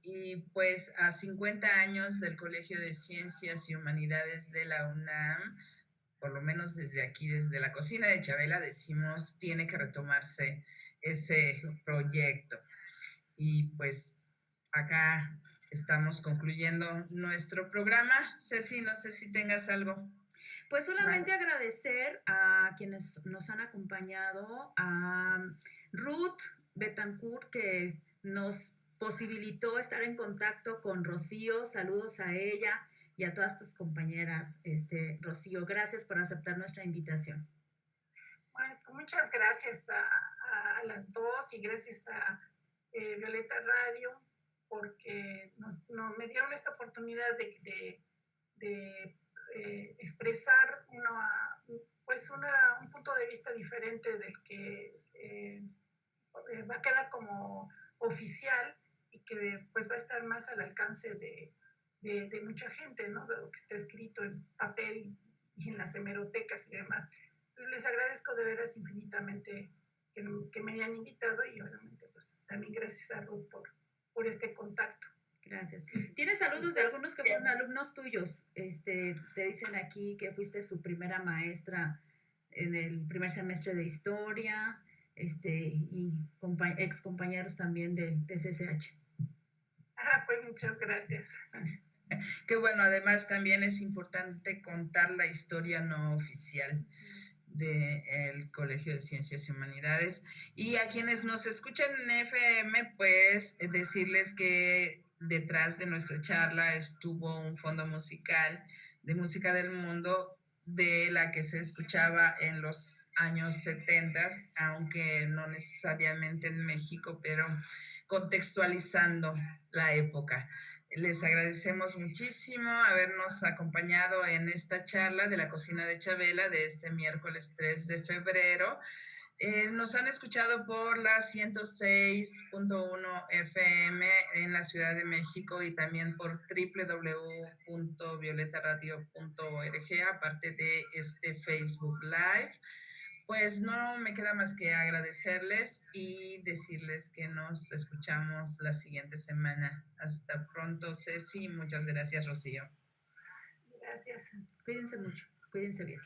Y pues a 50 años del Colegio de Ciencias y Humanidades de la UNAM, por lo menos desde aquí, desde la cocina de Chabela, decimos, tiene que retomarse ese proyecto. Y pues acá estamos concluyendo nuestro programa. Ceci, no sé si tengas algo. Pues solamente agradecer a quienes nos han acompañado, a Ruth Betancourt, que nos posibilitó estar en contacto con Rocío. Saludos a ella y a todas tus compañeras. Rocío, gracias por aceptar nuestra invitación. Bueno, pues muchas gracias a las dos y gracias a Violeta Radio porque me dieron esta oportunidad de expresar un punto de vista diferente del que va a quedar como oficial y que pues va a estar más al alcance de mucha gente, ¿no? De lo que está escrito en papel y en las hemerotecas y demás. Entonces les agradezco de veras infinitamente que me hayan invitado y obviamente pues también gracias a Ruth por este contacto. Gracias. ¿Tienes saludos de algunos que fueron alumnos tuyos? Te dicen aquí que fuiste su primera maestra en el primer semestre de historia, y ex compañeros también de CCH. Pues muchas gracias. Que bueno, además también es importante contar la historia no oficial del Colegio de Ciencias y Humanidades. Y a quienes nos escuchan en FM, pues decirles que detrás de nuestra charla estuvo un fondo musical de música del mundo de la que se escuchaba en los años 70, aunque no necesariamente en México, pero contextualizando la época. Les agradecemos muchísimo habernos acompañado en esta charla de la cocina de Chabela de este miércoles 3 de febrero. Nos han escuchado por la 106.1 FM en la Ciudad de México y también por www.violetaradio.org, aparte de este Facebook Live. Pues no me queda más que agradecerles y decirles que nos escuchamos la siguiente semana. Hasta pronto, Ceci. Muchas gracias, Rocío. Gracias. Cuídense mucho. Cuídense bien.